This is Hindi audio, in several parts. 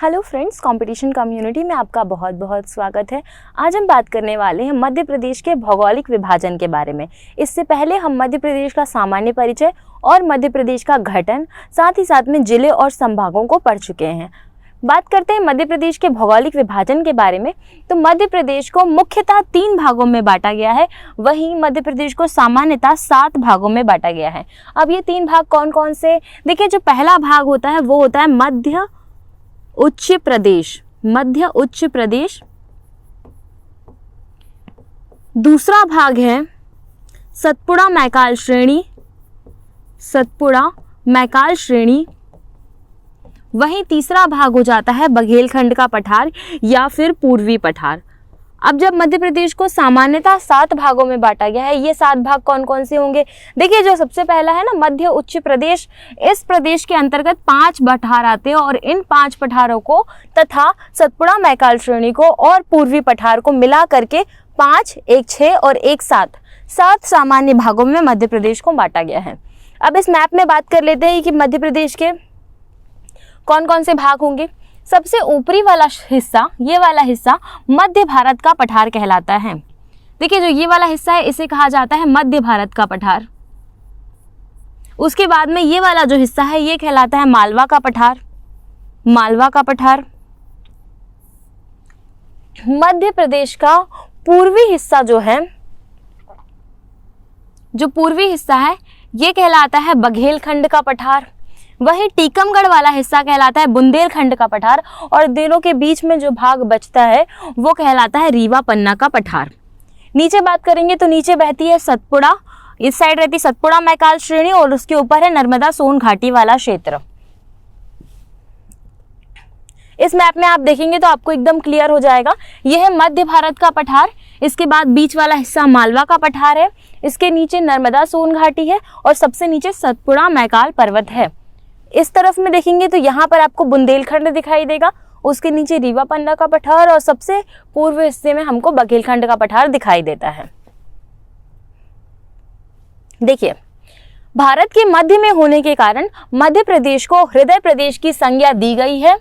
हेलो फ्रेंड्स, कंपटीशन कम्युनिटी में आपका बहुत बहुत स्वागत है। आज हम बात करने वाले हैं मध्य प्रदेश के भौगोलिक विभाजन के बारे में। इससे पहले हम मध्य प्रदेश का सामान्य परिचय और मध्य प्रदेश का गठन, साथ ही साथ में जिले और संभागों को पढ़ चुके हैं। बात करते हैं मध्य प्रदेश के भौगोलिक विभाजन के बारे में। तो मध्य प्रदेश को मुख्यतः 3 भागों में बांटा गया है, वहीं मध्य प्रदेश को सामान्यतः 7 भागों में बांटा गया है। अब ये 3 भाग कौन कौन से? देखिए, जो पहला भाग होता है वो होता है मध्य उच्च प्रदेश, मध्य उच्च प्रदेश। दूसरा भाग है सतपुड़ा मैकाल श्रेणी, सतपुड़ा मैकाल श्रेणी। वहीं तीसरा भाग हो जाता है बघेलखंड का पठार या फिर पूर्वी पठार। अब जब मध्य प्रदेश को सामान्यतः 7 भागों में बांटा गया है, ये 7 भाग कौन कौन से होंगे? देखिए, जो सबसे पहला है ना मध्य उच्च प्रदेश, इस प्रदेश के अंतर्गत 5 पठार आते हैं और इन 5 पठारों को तथा सतपुड़ा मैकाल श्रेणी को और पूर्वी पठार को मिला करके 5, एक 6 और एक 7 सामान्य भागों में मध्य प्रदेश को बांटा गया है। अब इस मैप में बात कर लेते हैं कि मध्य प्रदेश के कौन कौन से भाग होंगे। सबसे ऊपरी वाला हिस्सा, ये वाला हिस्सा मध्य भारत का पठार कहलाता है। देखिए, जो ये वाला हिस्सा है इसे कहा जाता है मध्य भारत का पठार। उसके बाद में ये वाला जो हिस्सा है ये कहलाता है मालवा का पठार, मालवा का पठार। मध्य प्रदेश का पूर्वी हिस्सा जो है, जो पूर्वी हिस्सा है ये कहलाता है बघेलखंड का पठार। वही टीकमगढ़ वाला हिस्सा कहलाता है बुंदेलखंड का पठार और दोनों के बीच में जो भाग बचता है वो कहलाता है रीवा पन्ना का पठार। नीचे बात करेंगे तो नीचे बहती है सतपुड़ा, इस साइड रहती है सतपुड़ा मैकाल श्रेणी और उसके ऊपर है नर्मदा सोन घाटी वाला क्षेत्र। इस मैप में आप देखेंगे तो आपको एकदम क्लियर हो जाएगा। यह है मध्य भारत का पठार, इसके बाद बीच वाला हिस्सा मालवा का पठार है, इसके नीचे नर्मदा सोन घाटी है और सबसे नीचे सतपुड़ा मैकाल पर्वत है। इस तरफ में देखेंगे तो यहाँ पर आपको बुंदेलखंड दिखाई देगा, उसके नीचे रीवा पन्ना का पठार और सबसे पूर्व हिस्से में हमको बघेलखंड का पठार दिखाई देता है। देखिए, भारत के मध्य में होने के कारण मध्य प्रदेश को हृदय प्रदेश की संज्ञा दी गई है।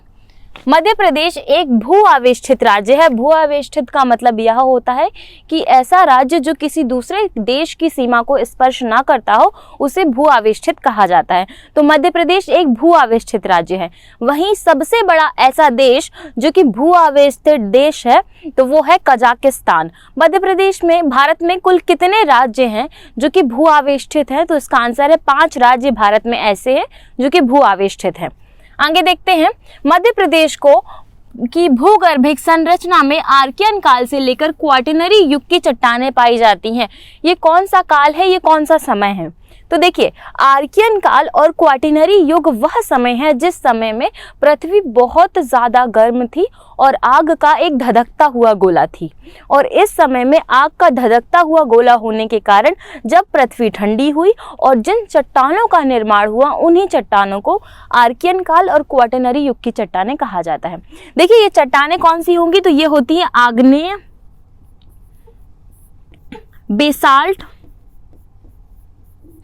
मध्य प्रदेश एक भू आवेष्टित राज्य है। भू आवेष्टित का मतलब यह होता है कि ऐसा राज्य जो किसी दूसरे देश की सीमा को स्पर्श ना करता हो उसे भू आवेष्टित कहा जाता है। तो मध्य प्रदेश एक भू आवेष्टित राज्य है। वहीं सबसे बड़ा ऐसा देश जो कि भू आवेष्टित देश है तो वो है कजाकिस्तान। मध्य प्रदेश में भारत में कुल कितने राज्य हैं जो कि भू आवेष्टित हैं? तो इसका आंसर है 5 राज्य भारत में ऐसे हैं जो कि भू आवेष्टित हैं। आगे देखते हैं, मध्य प्रदेश को की भूगर्भिक संरचना में आर्कियन काल से लेकर क्वाटरनरी युग की चट्टानें पाई जाती हैं। ये कौन सा काल है, ये कौन सा समय है? तो देखिए, आर्कियन काल और क्वाटरनरी युग वह समय है जिस समय में पृथ्वी बहुत ज़्यादा गर्म थी और आग का एक धधकता हुआ गोला थी। और इस समय में आग का धधकता हुआ गोला होने के कारण जब पृथ्वी ठंडी हुई और जिन चट्टानों का निर्माण हुआ उन्हीं चट्टानों को आर्कियन काल और क्वाटरनरी युग की चट्टानें कहा जाता है। देखिए, ये चट्टानें कौन सी होंगी? तो ये होती है आग्नेय, बेसाल्ट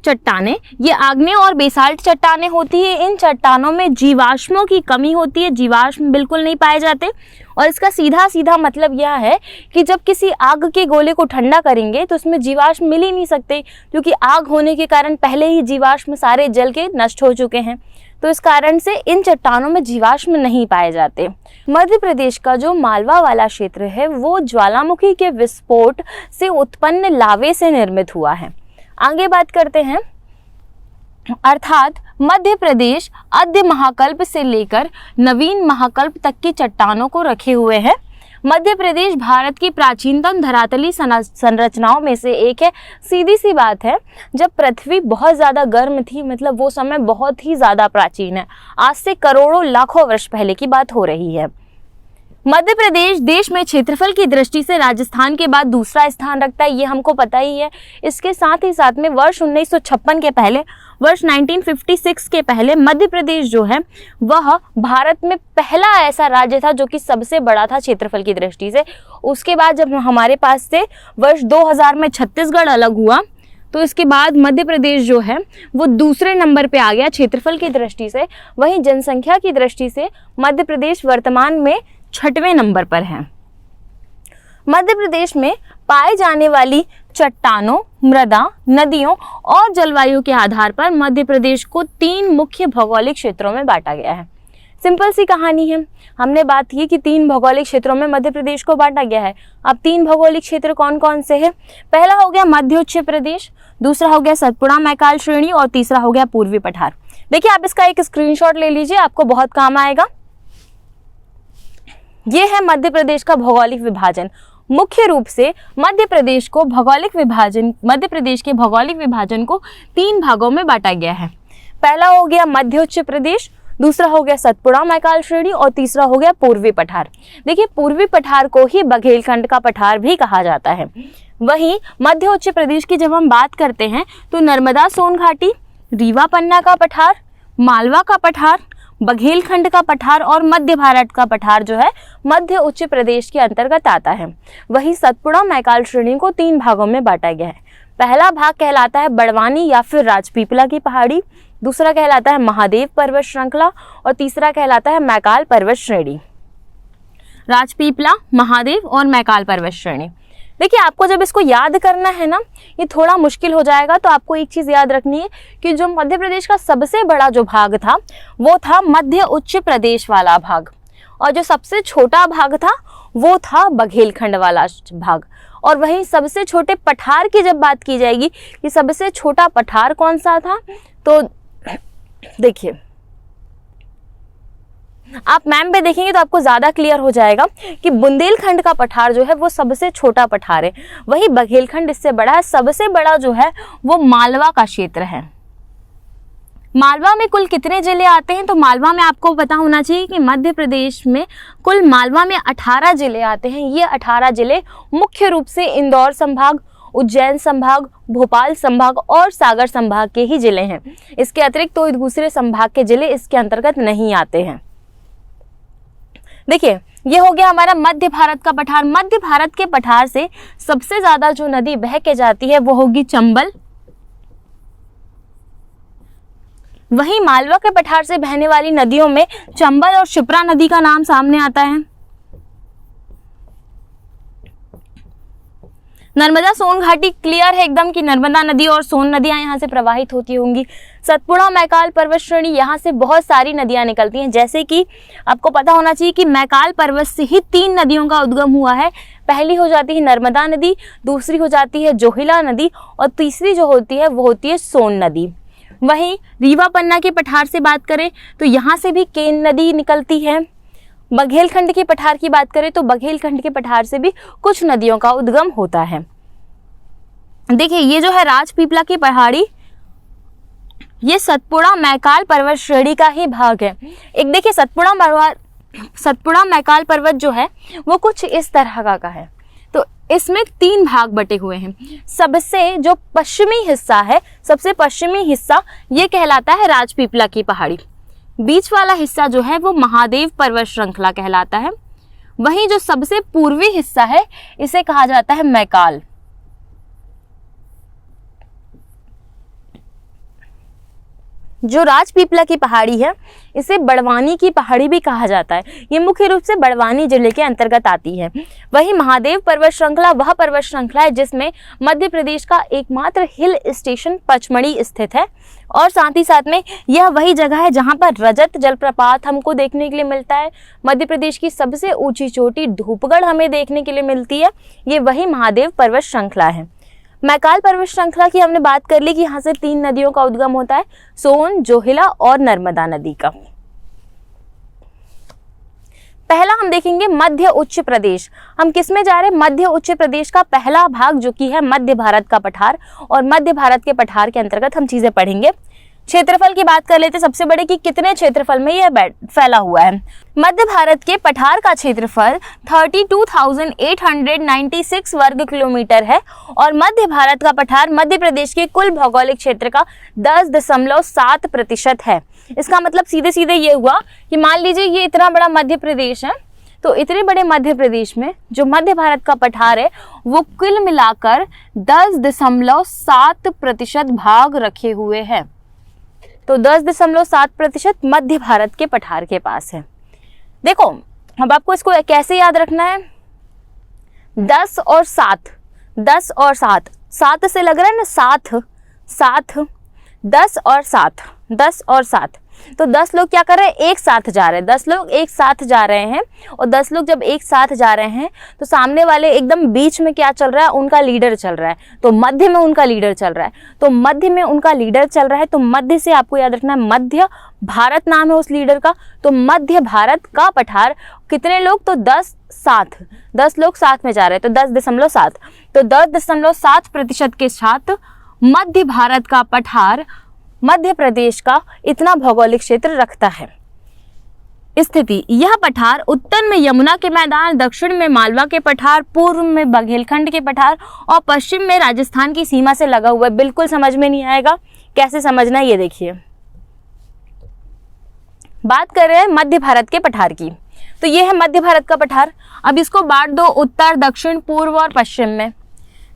चट्टानें। ये आग्नेय और बेसाल्ट चट्टानें होती है। इन चट्टानों में जीवाश्मों की कमी होती है, जीवाश्म बिल्कुल नहीं पाए जाते। और इसका सीधा सीधा मतलब यह है कि जब किसी आग के गोले को ठंडा करेंगे तो उसमें जीवाश्म मिल ही नहीं सकते, क्योंकि आग होने के कारण पहले ही जीवाश्म सारे जल के नष्ट हो चुके हैं। तो इस कारण से इन चट्टानों में जीवाश्म नहीं पाए जाते। मध्य प्रदेश का जो मालवा वाला क्षेत्र है वो ज्वालामुखी के विस्फोट से उत्पन्न लावे से निर्मित हुआ है। आगे बात करते हैं, अर्थात मध्य प्रदेश आद्य महाकल्प से लेकर नवीन महाकल्प तक की चट्टानों को रखे हुए है। मध्य प्रदेश भारत की प्राचीनतम धरातली संरचनाओं में से एक है। सीधी सी बात है, जब पृथ्वी बहुत ज़्यादा गर्म थी, मतलब वो समय बहुत ही ज़्यादा प्राचीन है, आज से करोड़ों लाखों वर्ष पहले की बात हो रही है। मध्य प्रदेश देश में क्षेत्रफल की दृष्टि से राजस्थान के बाद दूसरा स्थान रखता है, ये हमको पता ही है। इसके साथ ही साथ में वर्ष 1956 के पहले, वर्ष 1956 के पहले मध्य प्रदेश जो है वह भारत में पहला ऐसा राज्य था जो कि सबसे बड़ा था क्षेत्रफल की दृष्टि से। उसके बाद जब हमारे पास से वर्ष 2000 में छत्तीसगढ़ अलग हुआ तो इसके बाद मध्य प्रदेश जो है वो दूसरे नंबर पे आ गया क्षेत्रफल की दृष्टि से। वहीं जनसंख्या की दृष्टि से मध्य प्रदेश वर्तमान में 6वें नंबर पर है। मध्य प्रदेश में पाए जाने वाली चट्टानों, मृदा, नदियों और जलवायु के आधार पर मध्य प्रदेश को 3 मुख्य भौगोलिक क्षेत्रों में बांटा गया है। सिंपल सी कहानी है, हमने बात की कि 3 भौगोलिक क्षेत्रों में मध्य प्रदेश को बांटा गया है। अब 3 भौगोलिक क्षेत्र कौन कौन से हैं? पहला हो गया मध्य उच्च प्रदेश, दूसरा हो गया सतपुड़ा मैकाल श्रेणी और तीसरा हो गया पूर्वी पठार। देखिए, आप इसका एक स्क्रीनशॉट ले लीजिए, आपको बहुत काम आएगा। ये है मध्य प्रदेश का भौगोलिक विभाजन। मुख्य रूप से मध्य प्रदेश के भौगोलिक विभाजन को 3 भागों में बांटा गया है। पहला हो गया मध्य उच्च प्रदेश, दूसरा हो गया सतपुड़ा मैकाल श्रेणी और तीसरा हो गया पूर्वी पठार। देखिए, पूर्वी पठार को ही बघेलखंड का पठार भी कहा जाता है। वहीं मध्य उच्च प्रदेश की जब हम बात करते हैं तो नर्मदा सोन घाटी, रीवा पन्ना का पठार, मालवा का पठार, बघेलखंड का पठार और मध्य भारत का पठार जो है मध्य उच्च प्रदेश के अंतर्गत आता है। वहीं सतपुड़ा मैकाल श्रेणी को 3 भागों में बांटा गया है। पहला भाग कहलाता है बड़वानी या फिर राजपीपला की पहाड़ी, दूसरा कहलाता है महादेव पर्वत श्रृंखला और तीसरा कहलाता है मैकाल पर्वत श्रेणी। राजपीपला, महादेव और मैकाल पर्वत श्रेणी। देखिए, आपको जब इसको याद करना है ना, ये थोड़ा मुश्किल हो जाएगा, तो आपको एक चीज़ याद रखनी है कि जो मध्य प्रदेश का सबसे बड़ा जो भाग था वो था मध्य उच्च प्रदेश वाला भाग, और जो सबसे छोटा भाग था वो था बघेलखंड वाला भाग। और वहीं सबसे छोटे पठार की जब बात की जाएगी कि सबसे छोटा पठार कौन सा था, तो देखिए, आप मैम पे देखेंगे तो आपको ज़्यादा क्लियर हो जाएगा कि बुंदेलखंड का पठार जो है वो सबसे छोटा पठार है। वही बघेलखंड इससे बड़ा है। सबसे बड़ा जो है वो मालवा का क्षेत्र है। मालवा में कुल कितने जिले आते हैं? तो मालवा में आपको पता होना चाहिए कि मध्य प्रदेश में कुल मालवा में 18 जिले आते हैं। ये 18 जिले मुख्य रूप से इंदौर संभाग, उज्जैन संभाग, भोपाल संभाग और सागर संभाग के ही जिले हैं। इसके अतिरिक्त तो दूसरे संभाग के जिले इसके अंतर्गत नहीं आते हैं। देखिए, ये हो गया हमारा मध्य भारत का पठार। मध्य भारत के पठार से सबसे ज्यादा जो नदी बह के जाती है वो होगी चंबल। वहीं मालवा के पठार से बहने वाली नदियों में चंबल और शिप्रा नदी का नाम सामने आता है। नर्मदा सोन घाटी क्लियर है एकदम कि नर्मदा नदी और सोन नदियां यहाँ से प्रवाहित होती होंगी। सतपुड़ा मैकाल पर्वत श्रेणी, यहाँ से बहुत सारी नदियां निकलती हैं। जैसे कि आपको पता होना चाहिए कि मैकाल पर्वत से ही 3 नदियों का उद्गम हुआ है। पहली हो जाती है नर्मदा नदी, दूसरी हो जाती है जोहिला नदी और तीसरी जो होती है वो होती है सोन नदी। वहीं रीवा पन्ना के पठार से बात करें तो यहाँ से भी केन नदी निकलती है। बघेलखंड के पठार की बात करें तो बघेलखंड के पठार से भी कुछ नदियों का उद्गम होता है। देखिए, ये जो है राजपीपला की पहाड़ी, ये सतपुड़ा मैकाल पर्वत श्रेणी का ही भाग है। एक देखिए, सतपुड़ा मैकाल पर्वत जो है वो कुछ इस तरह का है। तो इसमें 3 भाग बटे हुए हैं। सबसे जो पश्चिमी हिस्सा है, सबसे पश्चिमी हिस्सा ये कहलाता है राजपीपला की पहाड़ी। बीच वाला हिस्सा जो है वो महादेव पर्वत श्रृंखला कहलाता है। वहीं जो सबसे पूर्वी हिस्सा है इसे कहा जाता है मैकाल। जो राजपीपला की पहाड़ी है इसे बड़वानी की पहाड़ी भी कहा जाता है। ये मुख्य रूप से बड़वानी जिले के अंतर्गत आती है। वहीं महादेव पर्वत श्रृंखला वह पर्वत श्रृंखला है जिसमें मध्य प्रदेश का एकमात्र हिल स्टेशन पचमढ़ी स्थित है, और साथ ही साथ में यह वही जगह है जहां पर रजत जलप्रपात हमको देखने के लिए मिलता है। मध्य प्रदेश की सबसे ऊंची चोटी धूपगढ़ हमें देखने के लिए मिलती है। ये वही महादेव पर्वत श्रृंखला है। मैकाल पर्वत श्रृंखला की हमने बात कर ली कि यहाँ से 3 नदियों का उद्गम होता है, सोन, जोहिला और नर्मदा नदी का। पहला हम देखेंगे मध्य उच्च प्रदेश। हम किस में जा रहे हैं? मध्य उच्च प्रदेश का पहला भाग जो कि है मध्य भारत का पठार, और मध्य भारत के पठार के अंतर्गत हम चीजें पढ़ेंगे। क्षेत्रफल की बात कर लेते सबसे बड़े कि कितने क्षेत्रफल में यह फैला हुआ है। मध्य भारत के पठार का क्षेत्रफल 32,896 वर्ग किलोमीटर है, और मध्य भारत का पठार मध्य प्रदेश के कुल भौगोलिक क्षेत्र का 10.7% है। इसका मतलब सीधे सीधे ये हुआ कि मान लीजिए ये इतना बड़ा मध्य प्रदेश है, तो इतने बड़े मध्य प्रदेश में जो मध्य भारत का पठार है वो कुल मिलाकर 10.7% भाग रखे हुए है। तो 10.7% मध्य भारत के पठार के पास है। देखो अब आपको इसको कैसे याद रखना है, 10 और 7, 10 और 7, 7 से लग रहा है ना, 7 7, 10 और 7, 10 और 7, तो 10 लोग क्या कर रहे हैं, एक साथ जा रहे हैं, 10 लोग एक साथ जा रहे हैं। और 10 लोग जब एक साथ जा रहे हैं तो सामने वाले एकदम बीच में क्या चल रहा है, उनका लीडर चल रहा है, तो मध्य में उनका लीडर चल रहा है, तो मध्य में उनका लीडर चल रहा है, तो मध्य से आपको याद रखना है मध्य भारत नाम है उस लीडर का। तो मध्य भारत का पठार कितने लोग, तो 10 7, 10 लोग साथ में जा रहे हैं, तो 10.7, तो 10.7% के साथ मध्य भारत का पठार मध्य प्रदेश का इतना भौगोलिक क्षेत्र रखता है। स्थिति, यह पठार उत्तर में यमुना के मैदान, दक्षिण में मालवा के पठार, पूर्व में बघेलखंड के पठार और पश्चिम में राजस्थान की सीमा से लगा हुआ है। बिल्कुल समझ में नहीं आएगा, कैसे समझना है ये देखिए। बात कर रहे हैं मध्य भारत के पठार की, तो ये है मध्य भारत का पठार। अब इसको बांट दो उत्तर, दक्षिण, पूर्व और पश्चिम में।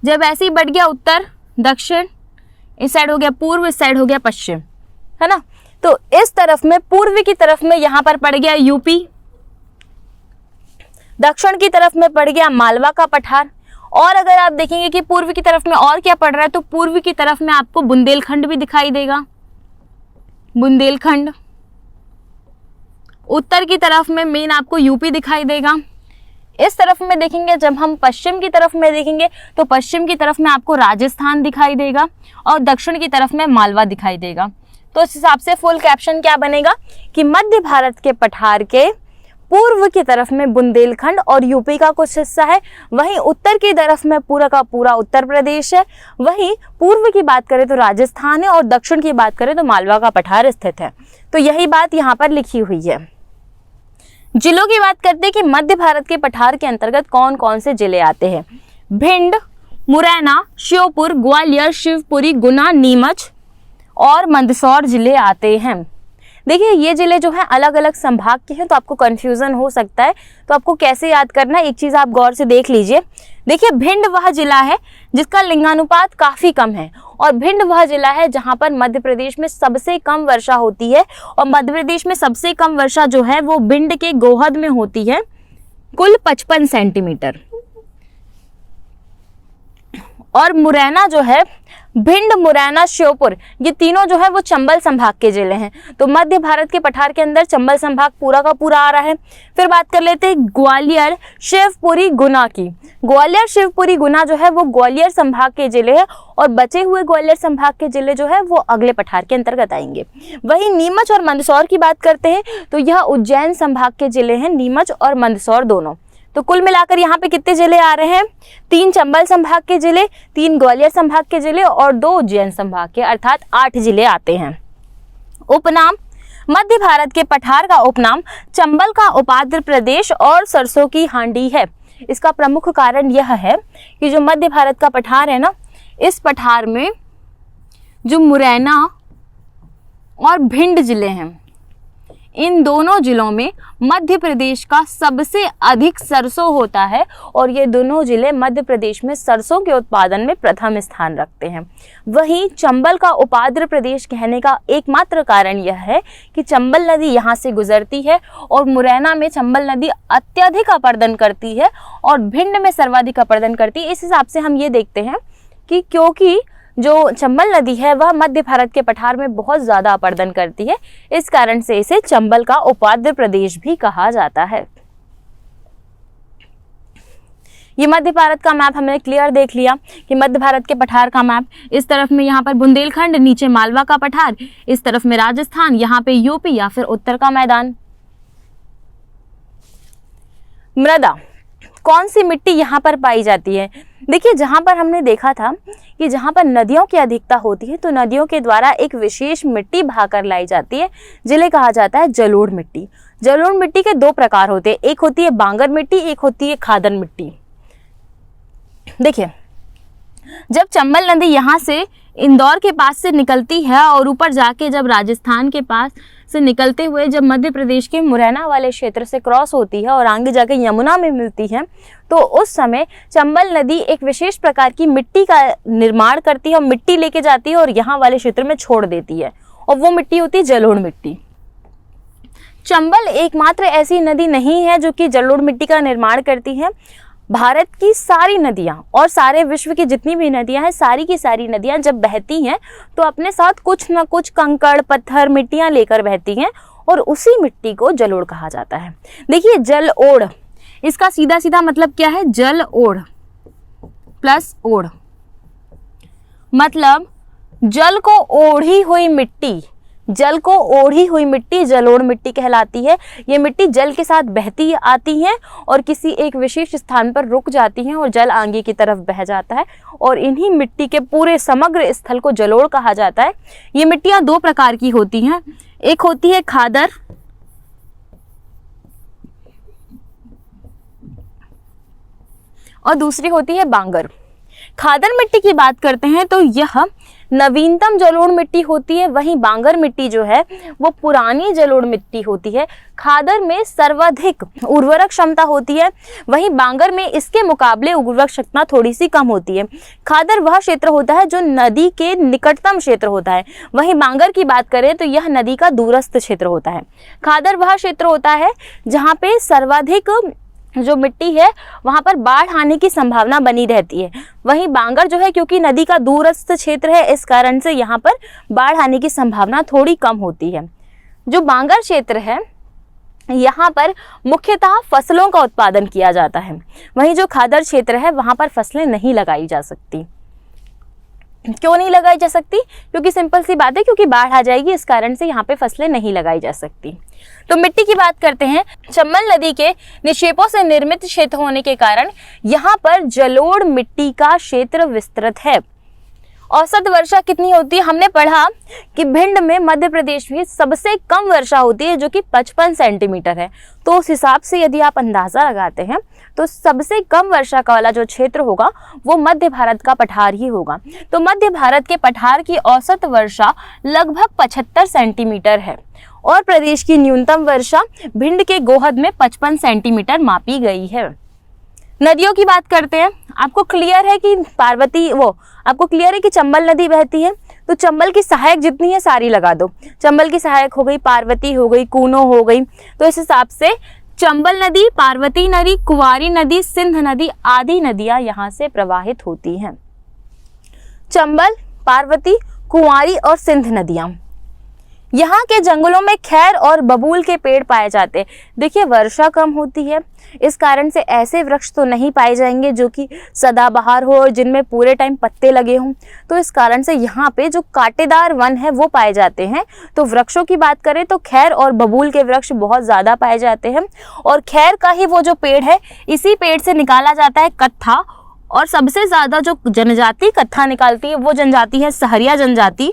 जब ऐसे ही बढ़ गया उत्तर दक्षिण, इस साइड हो गया पूर्व, इस साइड हो गया पश्चिम, है ना। तो इस तरफ में पूर्व की तरफ में यहां पर पड़ गया यूपी, दक्षिण की तरफ में पड़ गया मालवा का पठार। और अगर आप देखेंगे कि पूर्व की तरफ में और क्या पड़ रहा है, तो पूर्व की तरफ में आपको बुंदेलखंड भी दिखाई देगा, बुंदेलखंड। उत्तर की तरफ में मेन आपको यूपी दिखाई देगा। इस तरफ में देखेंगे, जब हम पश्चिम की तरफ में देखेंगे तो पश्चिम की तरफ में आपको राजस्थान दिखाई देगा और दक्षिण की तरफ में मालवा दिखाई देगा। तो इस हिसाब से फुल कैप्शन क्या बनेगा कि मध्य भारत के पठार के पूर्व की तरफ में बुंदेलखंड और यूपी का कुछ हिस्सा है, वहीं उत्तर की तरफ में पूरा का पूरा उत्तर प्रदेश है, वहीं पूर्व की बात करें तो राजस्थान है और दक्षिण की बात करें तो मालवा का पठार स्थित है। तो यही बात यहाँ पर लिखी हुई है। जिलों की बात करते हैं कि मध्य भारत के पठार के अंतर्गत कौन कौन से जिले आते हैं। भिंड, मुरैना, श्योपुर, ग्वालियर, शिवपुरी, गुना, नीमच और मंदसौर जिले आते हैं। देखिए ये जिले जो हैं अलग अलग संभाग के हैं, तो आपको कंफ्यूजन हो सकता है, तो आपको कैसे याद करना है एक चीज़ आप गौर से देख लीजिए। देखिए भिंड वह जिला है जिसका लिंगानुपात काफ़ी कम है, और भिंड वह जिला है जहां पर मध्य प्रदेश में सबसे कम वर्षा होती है, और मध्य प्रदेश में सबसे कम वर्षा जो है वो भिंड के गोहद में होती है, कुल 55 सेंटीमीटर। और मुरैना जो है, भिंड, मुरैना, श्योपुर, ये तीनों जो है वो चंबल संभाग के जिले हैं। तो मध्य भारत के पठार के अंदर चंबल संभाग पूरा का पूरा आ रहा है। फिर बात कर लेते हैं ग्वालियर, शिवपुरी, गुना की। ग्वालियर, शिवपुरी, गुना जो है वो ग्वालियर संभाग के जिले हैं, और बचे हुए ग्वालियर संभाग के जिले जो है वो अगले पठार के अंतर्गत आएंगे। वहीं नीमच और मंदसौर की बात करते हैं तो यह उज्जैन संभाग के जिले हैं, नीमच और मंदसौर दोनों। तो कुल मिलाकर यहाँ पे कितने जिले आ रहे हैं, 3 चंबल संभाग के जिले, 3 ग्वालियर संभाग के जिले और 2 उज्जैन संभाग के, अर्थात 8 जिले आते हैं। उपनाम, मध्य भारत के पठार का उपनाम चंबल का उपाद्र प्रदेश और सरसों की हांडी है। इसका प्रमुख कारण यह है कि जो मध्य भारत का पठार है ना, इस पठार में जो मुरैना और भिंड जिले हैं, इन दोनों जिलों में मध्य प्रदेश का सबसे अधिक सरसों होता है, और ये दोनों जिले मध्य प्रदेश में सरसों के उत्पादन में प्रथम स्थान रखते हैं। वहीं चंबल का उपाद्र प्रदेश कहने का एकमात्र कारण यह है कि चंबल नदी यहाँ से गुजरती है, और मुरैना में चंबल नदी अत्यधिक अपरदन करती है और भिंड में सर्वाधिक अपरदन करती है। इस हिसाब से हम ये देखते हैं कि क्योंकि जो चंबल नदी है वह मध्य भारत के पठार में बहुत ज़्यादा अपरदन करती है, इस कारण से इसे चंबल का उपाद्र प्रदेश भी कहा जाता है। ये मध्य भारत का मैप हमने क्लियर देख लिया कि मध्य भारत के पठार का मैप, इस तरफ में यहाँ पर बुंदेलखंड, नीचे मालवा का पठार, इस तरफ में राजस्थान, यहाँ पे यूपी या फिर उत्तर का मैदान। मृदा, कौन सी मिट्टी यहाँ पर पाई जाती है। देखिए जहाँ पर हमने देखा था कि जहाँ पर नदियों की अधिकता होती है तो नदियों के द्वारा एक विशेष मिट्टी बहाकर लाई जाती है, जिले कहा जाता है जलोढ़ मिट्टी। जलोढ़ मिट्टी के 2 प्रकार होते हैं, एक होती है बांगर मिट्टी, एक होती है खादर मिट्टी। देखिए जब चंबल नदी यहाँ से इंदौर के पास से निकलती है और ऊपर जाके जब राजस्थान के पास से निकलते हुए जब मध्य प्रदेश के मुरैना वाले क्षेत्र से क्रॉस होती है और आगे जाके यमुना में मिलती है, तो उस समय चंबल नदी एक विशेष प्रकार की मिट्टी का निर्माण करती है और मिट्टी लेके जाती है और यहाँ वाले क्षेत्र में छोड़ देती है, और वो मिट्टी होती है जलोढ़ मिट्टी। चंबल एकमात्र ऐसी नदी नहीं है जो कि जलोढ़ मिट्टी का निर्माण करती है। भारत की सारी नदियां और सारे विश्व की जितनी भी नदियां हैं, सारी की सारी नदियां जब बहती हैं तो अपने साथ कुछ न कुछ कंकड़ पत्थर मिट्टियां लेकर बहती हैं, और उसी मिट्टी को जलोढ़ कहा जाता है। देखिए जल ओढ़, इसका सीधा सीधा मतलब क्या है? जल ओढ़ प्लस ओढ़, मतलब जल को ओढ़ी हुई मिट्टी, जल को ओढ़ी हुई मिट्टी जलोढ़ मिट्टी कहलाती है। ये मिट्टी जल के साथ बहती आती है और किसी एक विशेष स्थान पर रुक जाती हैं और जल आगे की तरफ बह जाता है, और इन्हीं मिट्टी के पूरे समग्र स्थल को जलोढ़ कहा जाता है। ये मिट्टियां दो प्रकार की होती हैं, एक होती है खादर और दूसरी होती है बांगर। खादर मिट्टी की बात करते हैं तो यह नवीनतम जलोढ़ मिट्टी होती है, वहीं बांगर मिट्टी जो है वो पुरानी जलोढ़ मिट्टी होती है। खादर में सर्वाधिक उर्वरक क्षमता होती है, वहीं बांगर में इसके मुकाबले उर्वरक क्षमता थोड़ी सी कम होती है। खादर वह क्षेत्र होता है जो नदी के निकटतम क्षेत्र होता है, वहीं बांगर की बात करें तो यह नदी का दूरस्थ क्षेत्र होता है। खादर वह क्षेत्र होता है जहाँ पे सर्वाधिक जो मिट्टी है वहाँ पर बाढ़ आने की संभावना बनी रहती है, वहीं बांगर जो है क्योंकि नदी का दूरस्थ क्षेत्र है इस कारण से यहाँ पर बाढ़ आने की संभावना थोड़ी कम होती है। जो बांगर क्षेत्र है यहाँ पर मुख्यतः फसलों का उत्पादन किया जाता है, वहीं जो खादर क्षेत्र है वहाँ पर फसलें नहीं लगाई जा सकती। क्यों नहीं लगाई जा सकती? क्योंकि सिंपल सी बात है, क्योंकि बाढ़ आ जाएगी, इस कारण से यहाँ पे फसलें नहीं लगाई जा सकती। तो मिट्टी की बात करते हैं। चंबल नदी के निक्षेपों से निर्मित क्षेत्र होने के कारण यहाँ पर जलोढ़ मिट्टी का क्षेत्र विस्तृत है। औसत वर्षा कितनी होती है? हमने पढ़ा कि भिंड में मध्य प्रदेश में सबसे कम वर्षा होती है जो कि 55 सेंटीमीटर है। तो उस हिसाब से यदि आप अंदाजा लगाते हैं तो सबसे कम वर्षा का वाला जो क्षेत्र होगा वो मध्य भारत का पठार ही होगा। तो मध्य भारत के पठार की औसत वर्षा लगभग 75 सेंटीमीटर है, और प्रदेश की न्यूनतम वर्षा भिंड के गोहद में 55 सेंटीमीटर मापी गई है। नदियों की बात करते हैं। आपको क्लियर है कि आपको क्लियर है कि चंबल नदी बहती है, तो चंबल की सहायक जितनी है सारी लगा दो। चंबल की सहायक हो गई, पार्वती हो गई, कूनो हो गई। तो इस हिसाब से चंबल नदी, पार्वती नदी, कुंवारी नदी, सिंध नदी आदि नदियां यहाँ से प्रवाहित होती हैं। चंबल, पार्वती, कुंवारी और सिंध नदियां। यहाँ के जंगलों में खैर और बबूल के पेड़ पाए जाते हैं। देखिए वर्षा कम होती है, इस कारण से ऐसे वृक्ष तो नहीं पाए जाएंगे जो कि सदाबहार हो और जिनमें पूरे टाइम पत्ते लगे हों। तो इस कारण से यहाँ पे जो कांटेदार वन है वो पाए जाते हैं। तो वृक्षों की बात करें तो खैर और बबूल के वृक्ष बहुत ज़्यादा पाए जाते हैं, और खैर का ही वो जो पेड़ है इसी पेड़ से निकाला जाता है कत्था, और सबसे ज़्यादा जो जनजाति कत्था निकालती है वो जनजाति है सहरिया जनजाति।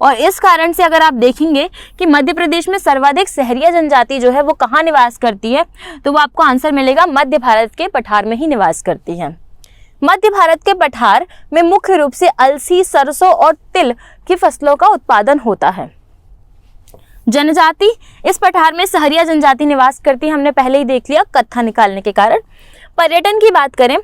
और इस कारण से अगर आप देखेंगे कि मध्य प्रदेश में सर्वाधिक सहरिया जनजाति जो है वो कहाँ निवास करती है, तो वो आपको आंसर मिलेगा मध्य भारत के पठार में ही निवास करती है। मध्य भारत के पठार में मुख्य रूप से अलसी, सरसों और तिल की फसलों का उत्पादन होता है। जनजाति इस पठार में सहरिया जनजाति निवास करती है, हमने पहले ही देख लिया कत्था निकालने के कारण। पर्यटन की बात करें,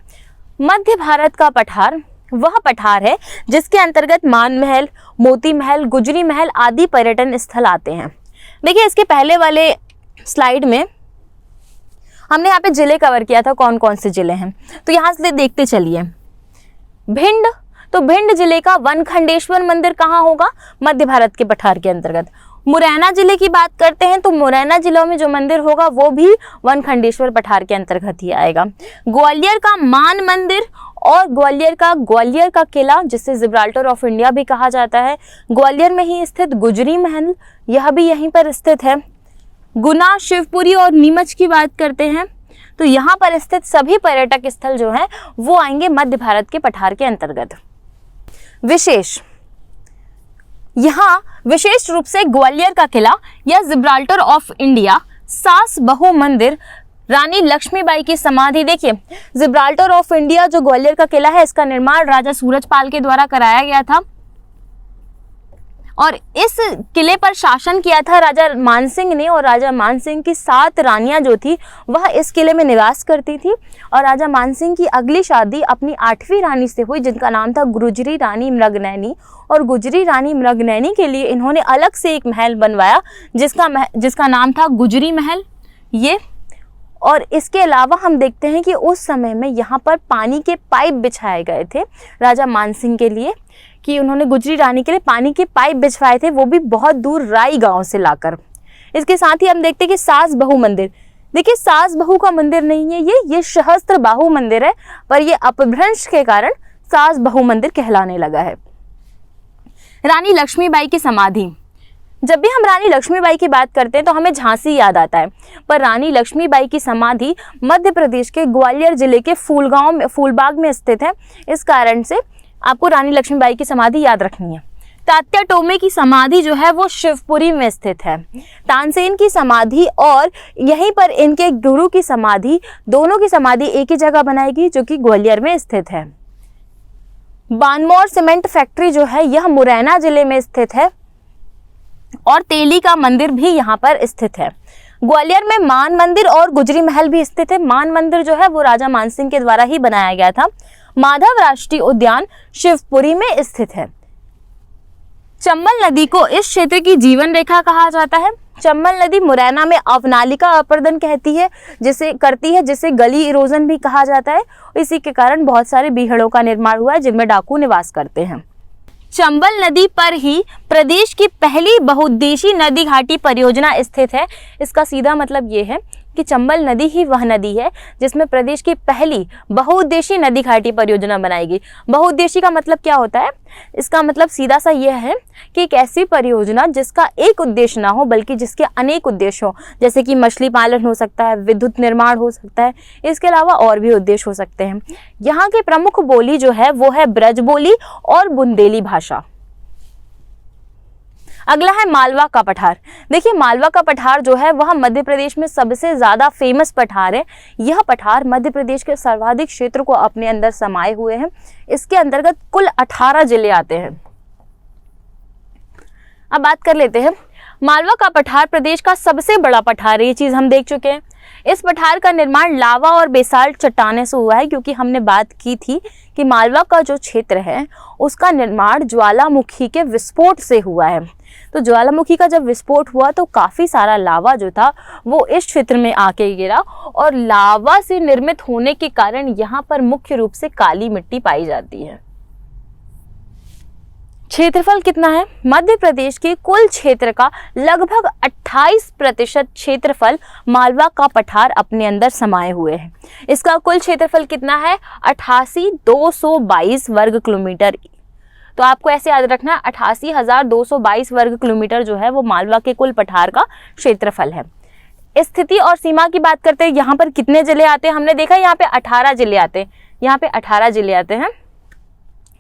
मध्य भारत का पठार वह पठार है जिसके अंतर्गत मान महल, मोती महल, गुजरी महल आदि पर्यटन स्थल आते हैं। देखिए इसके पहले वाले स्लाइड में हमने यहाँ पे जिले कवर किया था, कौन कौन से जिले हैं, तो यहाँ से देखते चलिए। भिंड, तो भिंड जिले का वनखंडेश्वर मंदिर कहाँ होगा? मध्य भारत के पठार के अंतर्गत। मुरैना जिले की बात करते हैं तो मुरैना जिले में जो मंदिर होगा वो भी वनखंडेश्वर पठार के अंतर्गत ही आएगा। ग्वालियर का मान मंदिर और ग्वालियर का किला जिसे जिब्राल्टर ऑफ इंडिया भी कहा जाता है, ग्वालियर में ही स्थित गुजरी महल यह भी यहीं पर स्थित है। गुना, शिवपुरी और नीमच की बात करते हैं तो यहाँ पर स्थित सभी पर्यटक स्थल जो हैं वो आएंगे मध्य भारत के पठार के अंतर्गत। यहाँ विशेष रूप से ग्वालियर का किला या जिब्राल्टर ऑफ इंडिया, सास बहु मंदिर, रानी लक्ष्मीबाई की समाधि, देखिए जिब्राल्टर ऑफ इंडिया जो ग्वालियर का किला है, इसका निर्माण राजा सूरजपाल के द्वारा कराया गया था और इस किले पर शासन किया था राजा मानसिंह ने। और राजा मानसिंह की 7 रानियां जो थी वह इस किले में निवास करती थी। और राजा मानसिंह की अगली शादी अपनी 8वीं रानी से हुई, जिनका नाम था गुजरी रानी मृगनयनी। और गुजरी रानी मृगनयनी के लिए इन्होंने अलग से एक महल बनवाया जिसका नाम था गुजरी महल। ये और इसके अलावा हम देखते हैं कि उस समय में यहाँ पर पानी के पाइप बिछाए गए थे राजा मानसिंह के लिए, कि उन्होंने गुजरी रानी के लिए पानी के पाइप बिछवाए थे, वो भी बहुत दूर राई गांव से लाकर। इसके साथ ही हम देखते हैं कि सास बहू मंदिर, देखिए सास बहू का मंदिर नहीं है ये सहस्त्र बाहु मंदिर है, पर ये अपभ्रंश के कारण सास बहू मंदिर कहलाने लगा है। रानी लक्ष्मीबाई की समाधि, जब भी हम रानी लक्ष्मीबाई की बात करते हैं तो हमें झांसी याद आता है, पर रानी लक्ष्मीबाई की समाधि मध्य प्रदेश के ग्वालियर जिले के फूलबाग में स्थित है। इस कारण से आपको रानी लक्ष्मीबाई की समाधि याद रखनी है। तात्या टोमे की समाधि जो है वो शिवपुरी में स्थित है। तानसेन की समाधि और यहीं पर इनके गुरु की समाधि, दोनों की समाधि एक ही जगह बनाएगी जो कि ग्वालियर में स्थित है। बानमोर सीमेंट फैक्ट्री जो है यह मुरैना जिले में स्थित है और तेली का मंदिर भी यहाँ पर स्थित है। ग्वालियर में मान मंदिर और गुजरी महल भी स्थित है। मान मंदिर जो है वो राजा मानसिंह के द्वारा ही बनाया गया था। माधव राष्ट्रीय उद्यान शिवपुरी में स्थित है। चंबल नदी को इस क्षेत्र की जीवन रेखा कहा जाता है। चंबल नदी मुरैना में अवनालिका अपर्दन करती है जिसे गली इरोजन भी कहा जाता है। इसी के कारण बहुत सारे बीहड़ों का निर्माण हुआ है जिनमें डाकू निवास करते हैं। चंबल नदी पर ही प्रदेश की पहली बहुउद्देशीय नदी घाटी परियोजना स्थित है। इसका सीधा मतलब ये है कि चंबल नदी ही वह नदी है जिसमें प्रदेश की पहली बहुउद्देशीय नदी घाटी परियोजना बनाएगी। बहुउद्देशीय का मतलब क्या होता है? इसका मतलब सीधा सा यह है कि एक ऐसी परियोजना जिसका एक उद्देश्य ना हो बल्कि जिसके अनेक उद्देश्य हो, जैसे कि मछली पालन हो सकता है, विद्युत निर्माण हो सकता है, इसके अलावा और भी उद्देश्य हो सकते हैं। यहाँ की प्रमुख बोली जो है वो है ब्रज बोली और बुंदेली भाषा। अगला है मालवा का पठार। देखिए मालवा का पठार जो है वह मध्य प्रदेश में सबसे ज्यादा फेमस पठार है। यह पठार मध्य प्रदेश के सर्वाधिक क्षेत्र को अपने अंदर समाये हुए हैं। इसके अंतर्गत कुल 18 जिले आते हैं। अब बात कर लेते हैं मालवा का पठार प्रदेश का सबसे बड़ा पठार है। ये चीज हम देख चुके हैं। इस पठार का निर्माण लावा और बेसाल्ट चट्टाने से हुआ है, क्योंकि हमने बात की थी कि मालवा का जो क्षेत्र है उसका निर्माण ज्वालामुखी के विस्फोट से हुआ है। तो ज्वालामुखी का जब विस्फोट हुआ तो काफ़ी सारा लावा जो था वो इस क्षेत्र में आके गिरा और लावा से निर्मित होने के कारण यहाँ पर मुख्य रूप से काली मिट्टी पाई जाती है। क्षेत्रफल कितना है? मध्य प्रदेश के कुल क्षेत्र का लगभग 28% क्षेत्रफल मालवा का पठार अपने अंदर समाये हुए है। इसका कुल क्षेत्रफल कितना है? 88,222 वर्ग किलोमीटर। तो आपको ऐसे याद रखना, 88,222 वर्ग किलोमीटर जो है वो मालवा के कुल पठार का क्षेत्रफल है। स्थिति और सीमा की बात करते हैं, यहाँ पर कितने जिले आते हैं? हमने देखा यहाँ पे 18 जिले आते हैं। यहाँ पे 18 जिले आते हैं।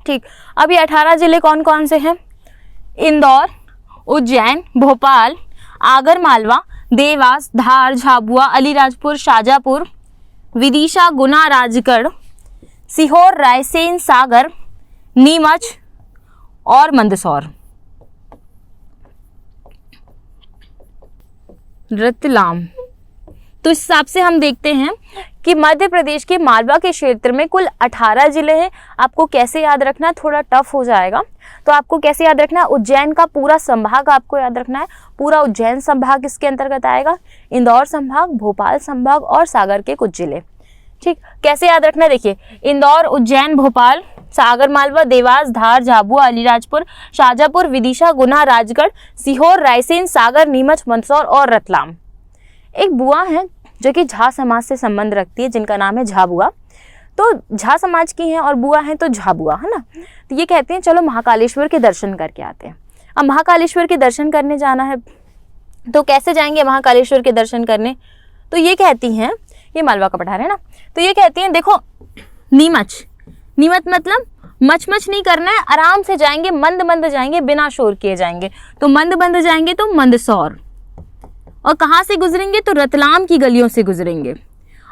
ठीक, अब ये 18 जिले कौन कौन से हैं? इंदौर, उज्जैन, भोपाल, आगर मालवा, देवास, धार, झाबुआ, अलीराजपुर, शाजापुर, विदिशा, गुना, राजगढ़, सीहोर, रायसेन, सागर, नीमच और मंदसौर, रतलाम। तो इस हिसाब से हम देखते हैं कि मध्य प्रदेश के मालवा के क्षेत्र में कुल 18 जिले हैं। आपको कैसे याद रखना, थोड़ा टफ हो जाएगा। तो आपको कैसे याद रखना है? उज्जैन का पूरा संभाग आपको याद रखना है। पूरा उज्जैन संभाग इसके अंतर्गत आएगा, इंदौर संभाग, भोपाल संभाग और सागर के कुछ जिले। ठीक, कैसे याद रखना? देखिए इंदौर, उज्जैन, भोपाल, सागर मालवा, देवास, धार, झाबुआ, अलीराजपुर, शाजापुर, विदिशा, गुना, राजगढ़, सीहोर, रायसेन, सागर, नीमच, मंदसौर और रतलाम। एक बुआ है जो कि झा समाज से संबंध रखती है, जिनका नाम है झाबुआ। तो झा समाज की हैं और बुआ हैं तो झाबुआ, है ना। तो ये कहते हैं चलो महाकालेश्वर के दर्शन करके आते हैं। अब महाकालेश्वर के दर्शन करने जाना है तो कैसे जाएंगे महाकालेश्वर के दर्शन करने? तो ये कहती हैं, ये मालवा का पठार है ना, तो ये कहती हैं देखो नीमच, नीमच मतलब मच नहीं करना है, आराम से जाएंगे, मंद मंद जाएंगे, बिना शोर किए जाएंगे। तो मंद मंद जाएंगे तो मंदसौर, और कहाँ से गुजरेंगे? तो रतलाम की गलियों से गुजरेंगे।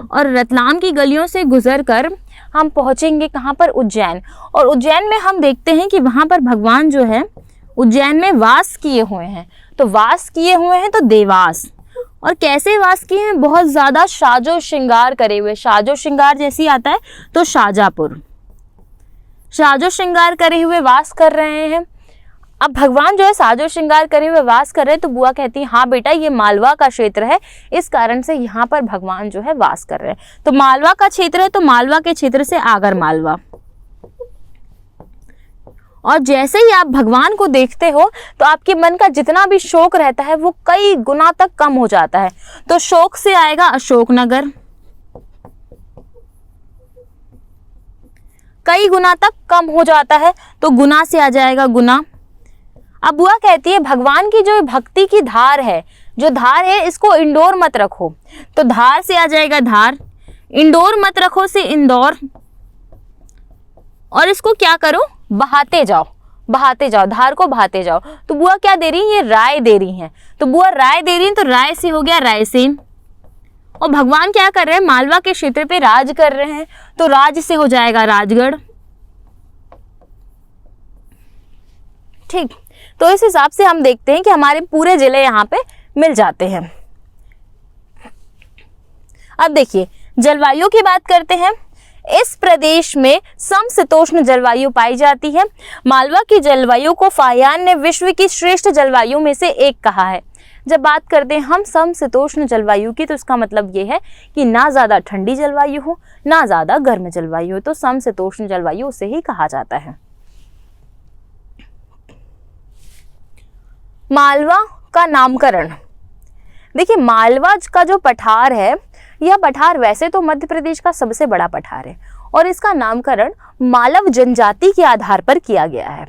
और रतलाम की गलियों से गुजरकर हम पहुंचेंगे कहाँ पर, उज्जैन। और उज्जैन में हम देखते हैं कि वहाँ पर भगवान जो है उज्जैन में वास किए हुए हैं। तो वास किए हुए हैं तो देवास। और कैसे वास किए हैं, बहुत ज़्यादा साजो श्रृंगार करे हुए। साजो श्रृंगार जैसी आता है तो शाजापुर, साजो श्रृंगार करे हुए वास कर रहे हैं। अब भगवान जो है साजो श्रृंगार करे हुए वास कर रहे हैं, तो बुआ कहती है हाँ बेटा ये मालवा का क्षेत्र है, इस कारण से यहाँ पर भगवान जो है वास कर रहे हैं। तो मालवा का क्षेत्र है तो मालवा के क्षेत्र से आगर मालवा। और जैसे ही आप भगवान को देखते हो तो आपके मन का जितना भी शोक रहता है वो कई गुना तक कम हो जाता है। तो शोक से आएगा अशोकनगर, कई गुना तक कम हो जाता है तो गुना से आ जाएगा गुना। अब बुआ कहती है भगवान की जो भक्ति की धार है, जो धार है इसको इंडोर मत रखो, तो धार से आ जाएगा धार। इंडोर मत रखो से इंदौर। और इसको क्या करो, बहाते जाओ, बहाते जाओ, धार को बहाते जाओ। तो बुआ क्या दे रही है, ये राय दे रही हैं। तो बुआ राय दे रही है तो राय से हो गया रायसेन। और भगवान क्या कर रहे हैं, मालवा के क्षेत्र पे राज कर रहे हैं, तो राज से हो जाएगा राजगढ़। ठीक, तो इस हिसाब से हम देखते हैं कि हमारे पूरे जिले यहाँ पे मिल जाते हैं। अब देखिए जलवायु की बात करते हैं। इस प्रदेश में समशीतोष्ण जलवायु पाई जाती है। मालवा की जलवायु को फाहियान ने विश्व की श्रेष्ठ जलवायु में से एक कहा है। जब बात करते हैं हम समशीतोष्ण जलवायु की, तो इसका मतलब ये है कि ना ज़्यादा ठंडी जलवायु हो ना ज़्यादा गर्म जलवायु हो, तो समशीतोष्ण जलवायु उसे ही कहा जाता है। मालवा का नामकरण, देखिए मालवा का जो पठार है, यह पठार वैसे तो मध्य प्रदेश का सबसे बड़ा पठार है और इसका नामकरण मालव जनजाति के आधार पर किया गया है।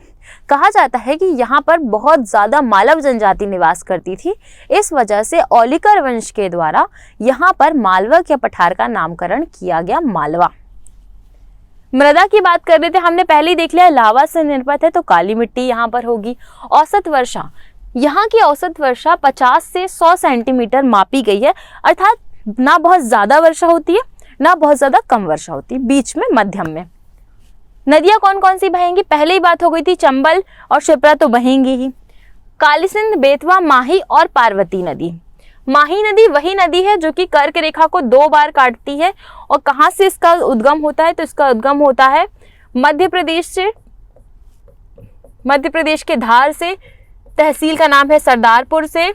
कहा जाता है कि यहाँ पर बहुत ज़्यादा मालव जनजाति निवास करती थी, इस वजह से औलिकर वंश के द्वारा यहाँ पर मालवा के पठार का नामकरण किया गया मालवा। मृदा की बात कर रहे थे, हमने पहले ही देख लिया लावा से निर्मित है तो काली मिट्टी यहाँ पर होगी। औसत वर्षा, यहाँ की औसत वर्षा 50 से 100 सेंटीमीटर मापी गई है, अर्थात ना बहुत ज़्यादा वर्षा होती है ना बहुत ज़्यादा कम वर्षा होती है, बीच में मध्यम में। नदियाँ कौन कौन सी बहेंगी, पहले ही बात हो गई थी, चंबल और शिप्रा तो बहेंगी ही। कालीसिंध, बेतवा, माही और पार्वती नदी। माही नदी वही नदी है जो कि कर्क रेखा को 2 बार काटती है। और कहाँ से इसका उद्गम होता है, तो इसका उद्गम होता है मध्य प्रदेश से, मध्य प्रदेश के धार से। तहसील का नाम है सरदारपुर से,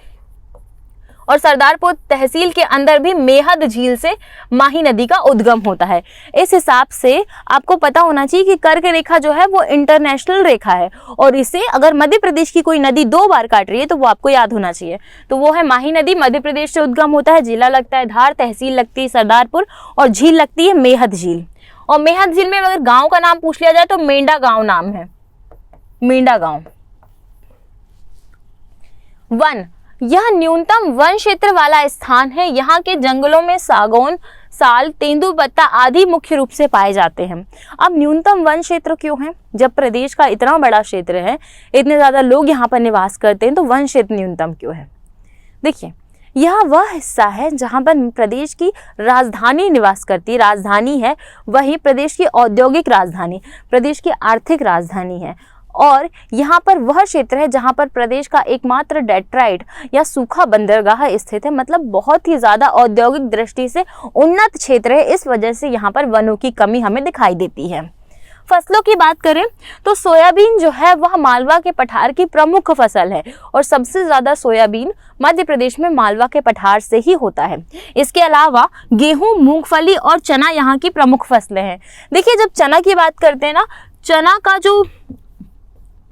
और सरदारपुर तहसील के अंदर भी मेहद झील से माही नदी का उद्गम होता है। इस हिसाब से आपको पता होना चाहिए कि कर्क रेखा जो है वो इंटरनेशनल रेखा है, और इसे अगर मध्य प्रदेश की कोई नदी 2 बार काट रही है तो वो आपको याद होना चाहिए। तो वो है माही नदी, मध्य प्रदेश से उद्गम होता है। जिला लगता है धार, तहसील लगती है सरदारपुर और झील लगती है मेहद झील। और मेहद झील में अगर गाँव का नाम पूछ लिया जाए तो मेंढा गाँव नाम है, मेंढा गाँव। वन, यह न्यूनतम वन क्षेत्र वाला स्थान है। यहाँ के जंगलों में सागौन, साल, तेंदुपत्ता आदि मुख्य रूप से पाए जाते हैं। अब न्यूनतम वन क्षेत्र क्यों है, जब प्रदेश का इतना बड़ा क्षेत्र है, इतने ज़्यादा लोग यहाँ पर निवास करते हैं, तो वन क्षेत्र न्यूनतम क्यों है। देखिए यह वह हिस्सा है जहाँ पर प्रदेश की राजधानी निवास करती है, राजधानी है, वही प्रदेश की औद्योगिक राजधानी, प्रदेश की आर्थिक राजधानी है। और यहाँ पर वह क्षेत्र है जहाँ पर प्रदेश का एकमात्र डेट्राइट या सूखा बंदरगाह स्थित है, मतलब बहुत ही ज़्यादा औद्योगिक दृष्टि से उन्नत क्षेत्र है। इस वजह से यहाँ पर वनों की कमी हमें दिखाई देती है। फसलों की बात करें तो सोयाबीन जो है वह मालवा के पठार की प्रमुख फसल है, और सबसे ज़्यादा सोयाबीन मध्य प्रदेश में मालवा के पठार से ही होता है। इसके अलावा गेहूँ, मूंगफली और चना यहाँ की प्रमुख फसलें हैं। देखिए जब चना की बात करते हैं ना, चना का जो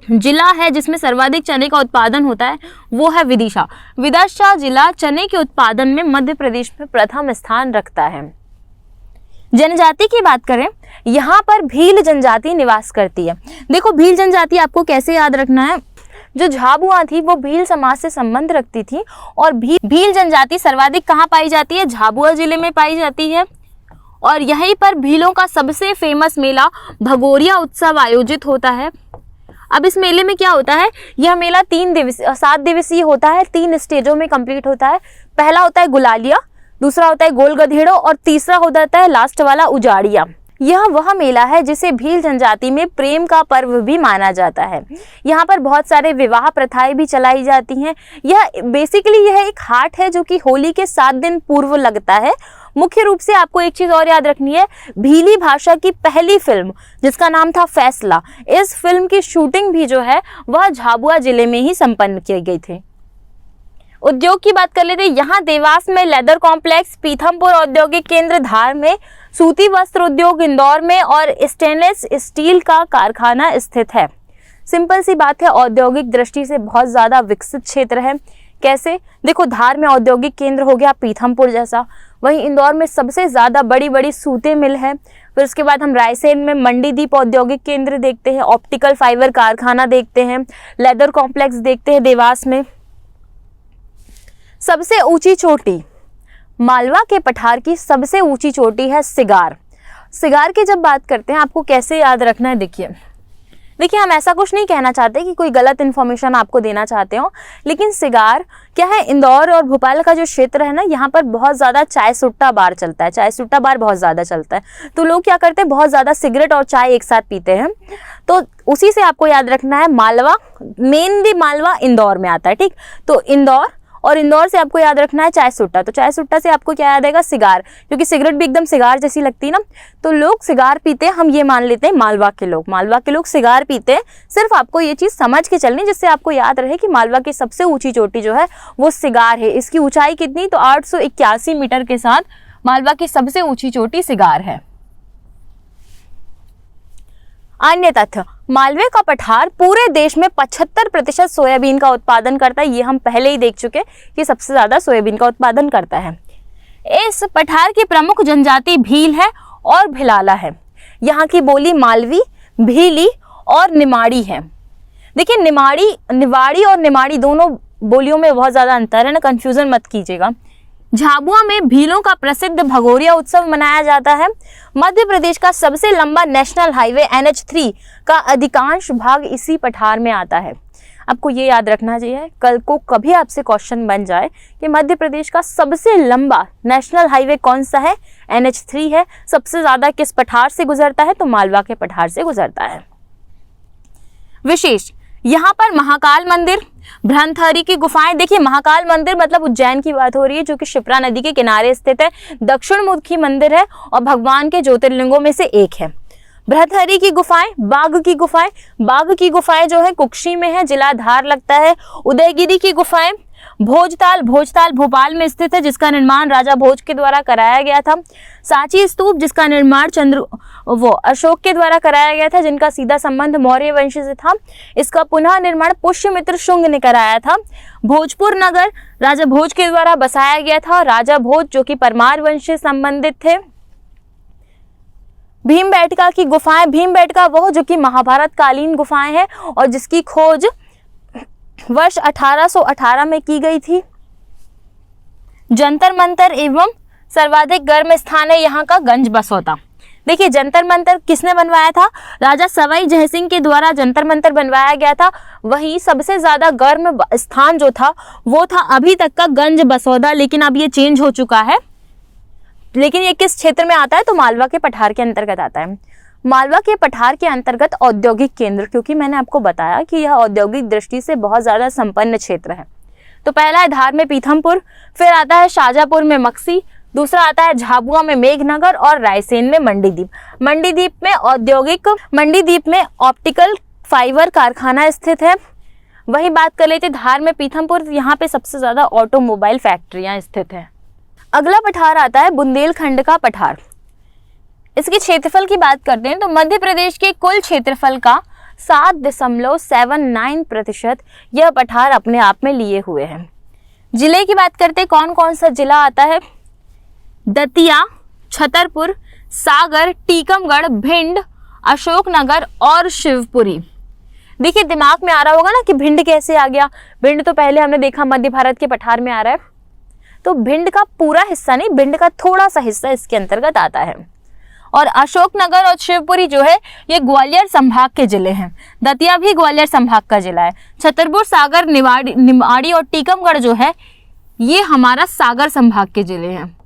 जिला है जिसमें सर्वाधिक चने का उत्पादन होता है वो है विदिशा। विदिशा जिला चने के उत्पादन में मध्य प्रदेश में प्रथम स्थान रखता है। जनजाति की बात करें, यहाँ पर भील जनजाति निवास करती है। देखो भील जनजाति आपको कैसे याद रखना है, जो झाबुआ थी वो भील समाज से संबंध रखती थी, और भील जनजाति सर्वाधिक कहाँ पाई जाती है, झाबुआ जिले में पाई जाती है। और यहीं पर भीलों का सबसे फेमस मेला भगोरिया उत्सव आयोजित होता है। अब इस मेले में क्या होता है, यह मेला 7 दिवसीय होता है, 3 स्टेजों में कंप्लीट होता है। पहला होता है गुलालिया, दूसरा होता है गोल गधेड़ो और तीसरा हो जाता है लास्ट वाला उजाड़िया। यह वह मेला है जिसे भील जनजाति में प्रेम का पर्व भी माना जाता है। यहाँ पर बहुत सारे विवाह प्रथाएं भी चलाई जाती हैं। यह बेसिकली यह एक हाट है जो कि होली के 7 दिन पूर्व लगता है। मुख्य रूप से आपको एक चीज और याद रखनी है, भीली भाषा की पहली फिल्म जिसका नाम था फैसला, इस फिल्म की शूटिंग भी जो है वह झाबुआ जिले में ही संपन्न किए गए थे। उद्योग की बात कर लेते हैं। यहाँ देवास में लेदर कॉम्प्लेक्स, पीथमपुर औद्योगिक केंद्र, धार में सूती वस्त्र उद्योग, इंदौर में और स्टेनलेस स्टील का कारखाना स्थित है। सिंपल सी बात है, औद्योगिक दृष्टि से बहुत ज्यादा विकसित क्षेत्र है। कैसे? देखो, धार में औद्योगिक केंद्र हो गया पीथमपुर जैसा, वहीं इंदौर में सबसे ज्यादा बड़ी बड़ी सूते मिल है। फिर उसके बाद हम रायसेन में मंडीदीप औद्योगिक केंद्र देखते हैं, ऑप्टिकल फाइबर कारखाना देखते हैं, लेदर कॉम्प्लेक्स देखते हैं देवास में। सबसे ऊंची चोटी, मालवा के पठार की सबसे ऊंची चोटी है सिगार। सिगार की जब बात करते हैं आपको कैसे याद रखना है, देखिए हम ऐसा कुछ नहीं कहना चाहते कि कोई गलत इन्फॉर्मेशन आपको देना चाहते हो, लेकिन सिगार क्या है, इंदौर और भोपाल का जो क्षेत्र है ना, यहाँ पर बहुत ज़्यादा चाय सुट्टा बार चलता है, चाय सुट्टा बार बहुत ज़्यादा चलता है। तो लोग क्या करते हैं, बहुत ज़्यादा सिगरेट और चाय एक साथ पीते हैं। तो उसी से आपको याद रखना है, मालवा, मेनली मालवा इंदौर में आता है, ठीक। तो इंदौर, और इंदौर से आपको याद रखना है चाय सुट्टा। तो चाय सुट्टा से आपको क्या याद आएगा, सिगार, क्योंकि सिगरेट भी एकदम सिगार जैसी लगती है ना। तो लोग सिगार पीते हैं, हम ये मान लेते हैं मालवा के लोग सिगार पीते हैं। सिर्फ आपको ये चीज़ समझ के चलनी, जिससे आपको याद रहे कि मालवा की सबसे ऊंची चोटी जो है वो सिगार है। इसकी ऊंचाई कितनी, तो 881 मीटर के साथ मालवा की सबसे ऊंची चोटी सिगार है। अन्य तथ्य, मालवे का पठार पूरे देश में 75% सोयाबीन का उत्पादन करता है। ये हम पहले ही देख चुके कि सबसे ज्यादा सोयाबीन का उत्पादन करता है। इस पठार की प्रमुख जनजाति भील है और भिलाला है। यहाँ की बोली मालवी, भीली और निमाड़ी है। देखिए, निवाड़ी और निमाड़ी दोनों बोलियों में बहुत ज्यादा अंतर है ना, कंफ्यूजन मत कीजिएगा। झाबुआ में भीलों का प्रसिद्ध भगोरिया उत्सव मनाया जाता है। मध्य प्रदेश का सबसे लंबा नेशनल हाईवे NH3 का अधिकांश भाग इसी पठार में आता है। आपको ये याद रखना चाहिए, कल को कभी आपसे क्वेश्चन बन जाए कि मध्य प्रदेश का सबसे लंबा नेशनल हाईवे कौन सा है, NH3 है। सबसे ज्यादा किस पठार से गुजरता है, तो मालवा के पठार से गुजरता है। विशेष, यहाँ पर महाकाल मंदिर, भ्रंथहरि की गुफाएं। देखिए, महाकाल मंदिर मतलब उज्जैन की बात हो रही है, जो कि शिप्रा नदी के किनारे स्थित है, दक्षिण मुखी मंदिर है और भगवान के ज्योतिर्लिंगों में से एक है। भ्रंथहरि की गुफाएं, बाघ की गुफाएं जो है कुक्षी में है, जिला धार लगता है। उदयगिरी की गुफाएं, भोजताल भोपाल में स्थित है, जिसका निर्माण राजा भोज के द्वारा कराया गया था। सांची स्तूप, जिसका निर्माण अशोक के द्वारा कराया गया था, जिनका सीधा संबंध मौर्य वंश से था। इसका पुनः निर्माण पुष्यमित्र शुंग ने कराया था। भोजपुर नगर राजा भोज के द्वारा बसाया गया था, राजा भोज जो कि परमार वंश से संबंधित थे। भीमबेटका की गुफाएं, भीमबेटका वो जो कि महाभारत कालीन गुफाएं हैं और जिसकी खोज वर्ष 1818 में की गई थी। जंतर मंतर एवं सर्वाधिक गर्म स्थान है यहाँ का गंज बसौता। देखिए, जंतर मंतर किसने बनवाया था, राजा सवाई जयसिंह के द्वारा जंतर मंतर बनवाया गया था। वही सबसे ज्यादा गर्म स्थान जो था वो था अभी तक का गंज बसौदा, लेकिन अब ये चेंज हो चुका है। लेकिन ये किस क्षेत्र में आता है, तो मालवा के पठार के अंतर्गत आता है। मालवा के पठार के अंतर्गत औद्योगिक केंद्र, क्योंकि मैंने आपको बताया कि यह औद्योगिक दृष्टि से बहुत ज्यादा संपन्न क्षेत्र है। तो पहला है धार में पीथमपुर, फिर आता है शाजापुर में मक्सी, दूसरा आता है झाबुआ में मेघनगर और रायसेन में मंडीदीप। मंडीदीप में ऑप्टिकल फाइबर कारखाना स्थित है। वही बात कर लेते धार में पीथमपुर, यहाँ पे सबसे ज्यादा ऑटोमोबाइल फैक्ट्रियां स्थित है। अगला पठार आता है बुंदेलखंड का पठार। इसके क्षेत्रफल की बात करते हैं तो मध्य प्रदेश के कुल क्षेत्रफल का 7.79% यह पठार अपने आप में लिए हुए हैं। जिले की बात करते हैं, कौन कौन सा जिला आता है, दतिया, छतरपुर, सागर, टीकमगढ़, भिंड, अशोकनगर और शिवपुरी। देखिए, दिमाग में आ रहा होगा ना कि भिंड कैसे आ गया। भिंड तो पहले हमने देखा मध्य भारत के पठार में आ रहा है, तो भिंड का पूरा हिस्सा नहीं, भिंड का थोड़ा सा हिस्सा इसके अंतर्गत आता है। और अशोकनगर और शिवपुरी जो है ये ग्वालियर संभाग के जिले हैं। दतिया भी ग्वालियर संभाग का जिला है। छतरपुर, सागर, निमाड़ी और टीकमगढ़ जो है ये हमारा सागर संभाग के जिले हैं।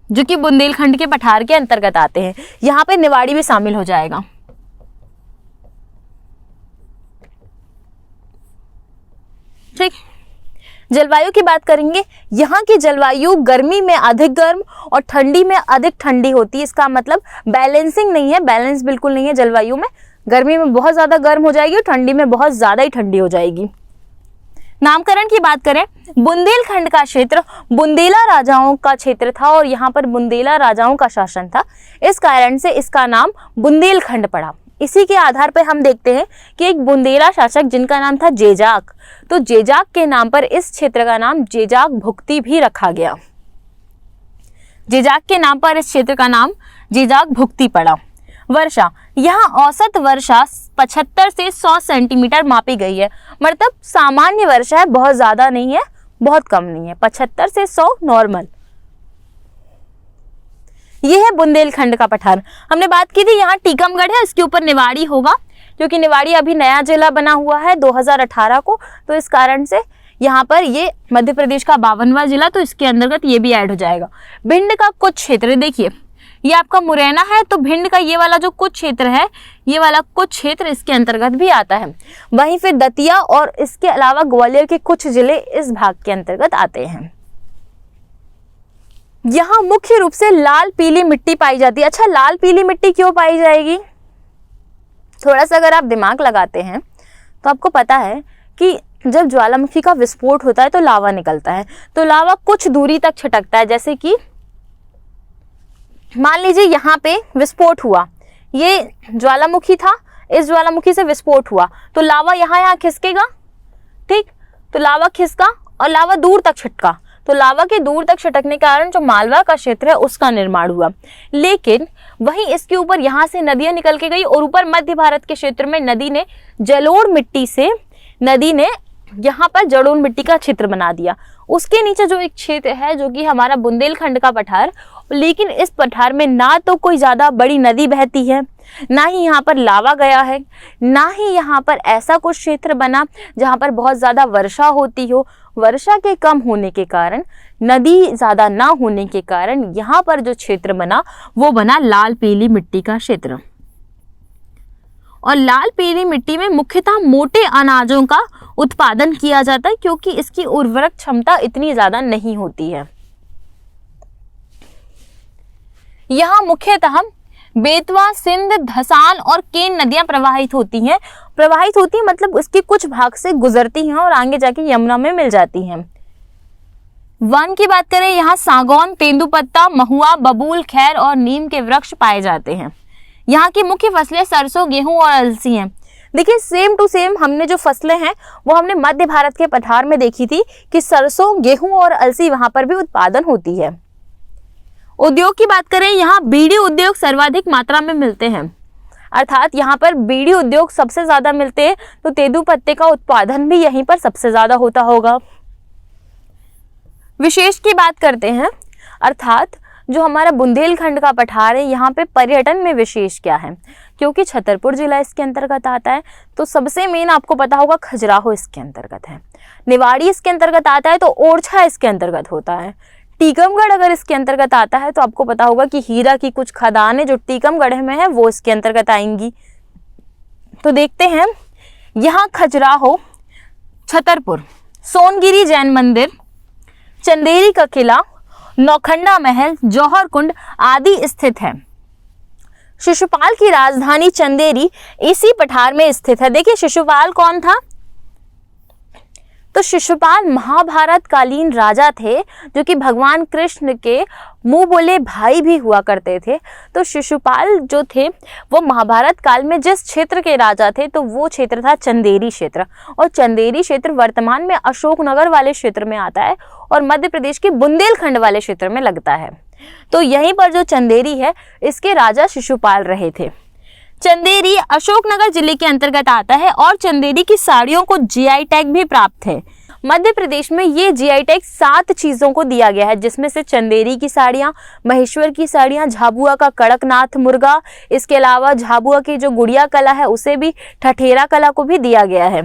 जो कि बुंदेलखंड के पठार के अंतर्गत आते हैं। यहाँ पे निवाड़ी भी शामिल हो जाएगा। ठीक, जलवायु की बात करेंगे। यहाँ की जलवायु गर्मी में अधिक गर्म और ठंडी में अधिक ठंडी होती है। इसका मतलब बैलेंसिंग नहीं है, बैलेंस बिल्कुल नहीं है जलवायु में। गर्मी में बहुत ज़्यादा गर्म हो जाएगी और ठंडी में बहुत ज़्यादा ही ठंडी हो जाएगी। नामकरण की बात करें, बुंदेलखंड का क्षेत्र बुंदेला राजाओं का क्षेत्र था और यहाँ पर बुंदेला राजाओं का शासन था। इस कारण से इसका नाम बुंदेलखंड पड़ा। इसी के आधार पर हम देखते हैं कि एक बुंदेला शासक जिनका नाम था जेजाक, तो जेजाक के नाम पर इस क्षेत्र का नाम जेजाक भुक्ति भी रखा गया। जेजाक के नाम पर इस क्षेत्र का नाम जेजाक भुक्ति पड़ा। वर्षा, यहाँ औसत वर्षा 75 से 100 सेंटीमीटर मापी गई है। मतलब सामान्य वर्षा है, बहुत ज्यादा नहीं है, बहुत कम नहीं है। 75 से 100 नॉर्मल। ये है बुंदेलखंड का पठार। हमने बात की थी यहाँ टीकमगढ़ है, इसके ऊपर निवाड़ी होगा क्योंकि निवाड़ी अभी नया जिला बना हुआ है 2018 को, तो इस कारण से यहाँ पर ये मध्य प्रदेश का 52वां जिला, तो इसके अंतर्गत ये भी ऐड हो जाएगा। भिंड का कुछ क्षेत्र देखिए, ये आपका मुरैना है, तो भिंड का ये वाला जो कुछ क्षेत्र है, ये वाला कुछ क्षेत्र इसके अंतर्गत भी आता है। वहीं फिर दतिया और इसके अलावा ग्वालियर के कुछ जिले इस भाग के अंतर्गत आते हैं। यहाँ मुख्य रूप से लाल पीली मिट्टी पाई जाती है। अच्छा, लाल पीली मिट्टी क्यों पाई जाएगी? थोड़ा सा अगर आप दिमाग लगाते हैं तो आपको पता है कि जब ज्वालामुखी का विस्फोट होता है तो लावा निकलता है, तो लावा कुछ दूरी तक छिटकता है। जैसे कि मान लीजिए यहाँ पे विस्फोट हुआ, ये ज्वालामुखी था, इस ज्वालामुखी से विस्फोट हुआ, तो लावा यहाँ खिसकेगा। ठीक, तो लावा खिसका और लावा दूर तक छिटका, तो लावा के दूर तक छिटकने के कारण जो मालवा का क्षेत्र है उसका निर्माण हुआ। लेकिन वहीं इसके ऊपर यहाँ से नदियां निकल के गई और ऊपर मध्य भारत के क्षेत्र में नदी ने जलोढ़ मिट्टी से यहाँ पर जलोढ़ मिट्टी का क्षेत्र बना दिया। उसके नीचे जो एक क्षेत्र है जो कि हमारा बुंदेलखंड का पठार, लेकिन इस पठार में ना तो कोई ज्यादा बड़ी नदी बहती है, ना ही यहाँ पर लावा गया है, ना ही यहाँ पर ऐसा कुछ क्षेत्र बना जहाँ पर बहुत ज्यादा वर्षा होती हो। वर्षा के कम होने के कारण, नदी ज्यादा ना होने के कारण यहाँ पर जो क्षेत्र बना वो बना लाल पीली मिट्टी का क्षेत्र। और लाल पीली मिट्टी में मुख्यतः मोटे अनाजों का उत्पादन किया जाता है क्योंकि इसकी उर्वरक क्षमता इतनी ज्यादा नहीं होती है। यहाँ मुख्यतः बेतवा, सिंध, धसान और केन नदियां प्रवाहित होती हैं। मतलब उसके कुछ भाग से गुजरती हैं और आगे जाके यमुना में मिल जाती हैं। वन की बात करें, यहाँ सागौन, तेंदुपत्ता, महुआ, बबूल, खैर और नीम के वृक्ष पाए जाते हैं। यहाँ की मुख्य फसलें सरसों, गेहूं और अलसी हैं। देखिए, सेम टू सेम हमने जो फसलें हैं वो हमने मध्य भारत के पठार में देखी थी कि सरसों, गेहूं और अलसी वहां पर भी उत्पादन होती है। उद्योग की बात करें, यहाँ बीड़ी उद्योग सर्वाधिक मात्रा में मिलते हैं, अर्थात यहाँ पर बीड़ी उद्योग सबसे ज्यादा मिलते हैं, तो तेंदुपत्ते का उत्पादन भी यहीं पर सबसे ज्यादा होता होगा। विशेष की बात करते हैं, अर्थात जो हमारा बुंदेलखंड का पठार है यहाँ पे पर्यटन में विशेष क्या है, क्योंकि छतरपुर जिला इसके अंतर्गत आता है, तो सबसे मेन आपको पता होगा खजुराहो इसके अंतर्गत है, निवाड़ी इसके अंतर्गत आता है, तो ओरछा इसके अंतर्गत होता है, टीकमगढ़ अगर इसके अंतर्गत आता है तो आपको पता होगा कि हीरा की कुछ खदानें जो टीकमगढ़ में है वो इसके अंतर्गत आएंगी। तो देखते हैं, यहाँ खजुराहो, छतरपुर, सोनगिरी जैन मंदिर, चंदेरी का किला, नौखंडा महल, जौहर कुंड आदि स्थित है। शिशुपाल की राजधानी चंदेरी इसी पठार में स्थित है। देखिए, शिशुपाल कौन था? तो शिशुपाल महाभारत कालीन राजा थे जो कि भगवान कृष्ण के मुंह बोले भाई भी हुआ करते थे। तो शिशुपाल जो थे वो महाभारत काल में जिस क्षेत्र के राजा थे तो वो क्षेत्र था चंदेरी क्षेत्र, और चंदेरी क्षेत्र वर्तमान में अशोकनगर वाले क्षेत्र में आता है और मध्य प्रदेश के बुंदेलखंड वाले क्षेत्र में लगता है। तो यहीं पर जो चंदेरी है इसके राजा शिशुपाल रहे थे। चंदेरी अशोकनगर जिले के अंतर्गत आता है और चंदेरी की साड़ियों को जीआई टैग भी प्राप्त है। मध्य प्रदेश में ये जीआई टैग 7 चीजों को दिया गया है, जिसमें से चंदेरी की साड़ियाँ, महेश्वर की साड़ियाँ, झाबुआ का कड़कनाथ मुर्गा, इसके अलावा झाबुआ की जो गुड़िया कला है उसे भी, ठठेरा कला को भी दिया गया है।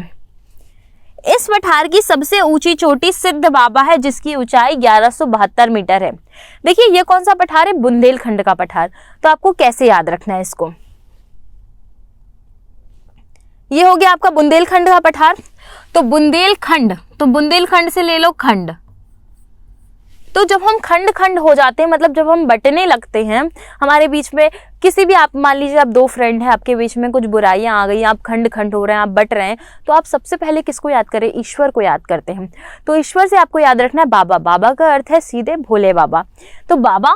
इस पठार की सबसे ऊंची चोटी सिद्ध बाबा है, जिसकी ऊंचाई 1172 मीटर है। देखिए ये कौन सा पठार है? बुंदेलखंड का पठार। तो आपको कैसे याद रखना है इसको? ये हो गया आपका बुंदेलखंड का पठार। तो बुंदेलखंड से ले लो खंड। तो जब हम खंड खंड हो जाते हैं, मतलब जब हम बंटने लगते हैं, हमारे बीच में किसी भी, आप मान लीजिए आप दो फ्रेंड हैं, आपके बीच में कुछ बुराइयां आ गई, आप खंड खंड हो रहे हैं, आप बट रहे हैं, तो आप सबसे पहले किसको याद करें? ईश्वर को याद करते हैं। तो ईश्वर से आपको याद रखना है बाबा। बाबा का अर्थ है सीधे भोले बाबा। तो बाबा,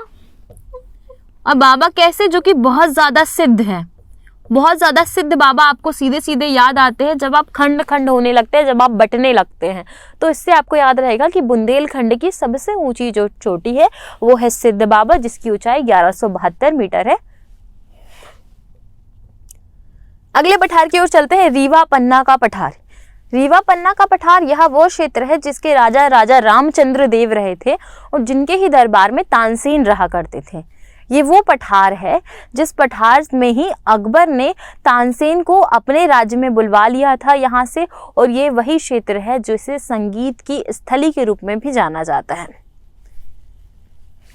और बाबा कैसे? जो कि बहुत ज्यादा सिद्ध है, बहुत ज्यादा सिद्ध बाबा आपको सीधे सीधे याद आते हैं जब आप खंड खंड होने लगते हैं, जब आप बटने लगते हैं। तो इससे आपको याद रहेगा कि बुंदेलखंड की सबसे ऊंची जो चोटी है वो है सिद्ध बाबा, जिसकी ऊंचाई 1172 मीटर है। अगले पठार की ओर चलते हैं, रीवा पन्ना का पठार। रीवा पन्ना का पठार यह वो क्षेत्र है जिसके राजा रामचंद्र देव रहे थे और जिनके ही दरबार में तानसेन रहा करते थे। ये वो पठार है जिस पठार में ही अकबर ने तानसेन को अपने राज्य में बुलवा लिया था यहाँ से, और ये वही क्षेत्र है जिसे संगीत की स्थली के रूप में भी जाना जाता है।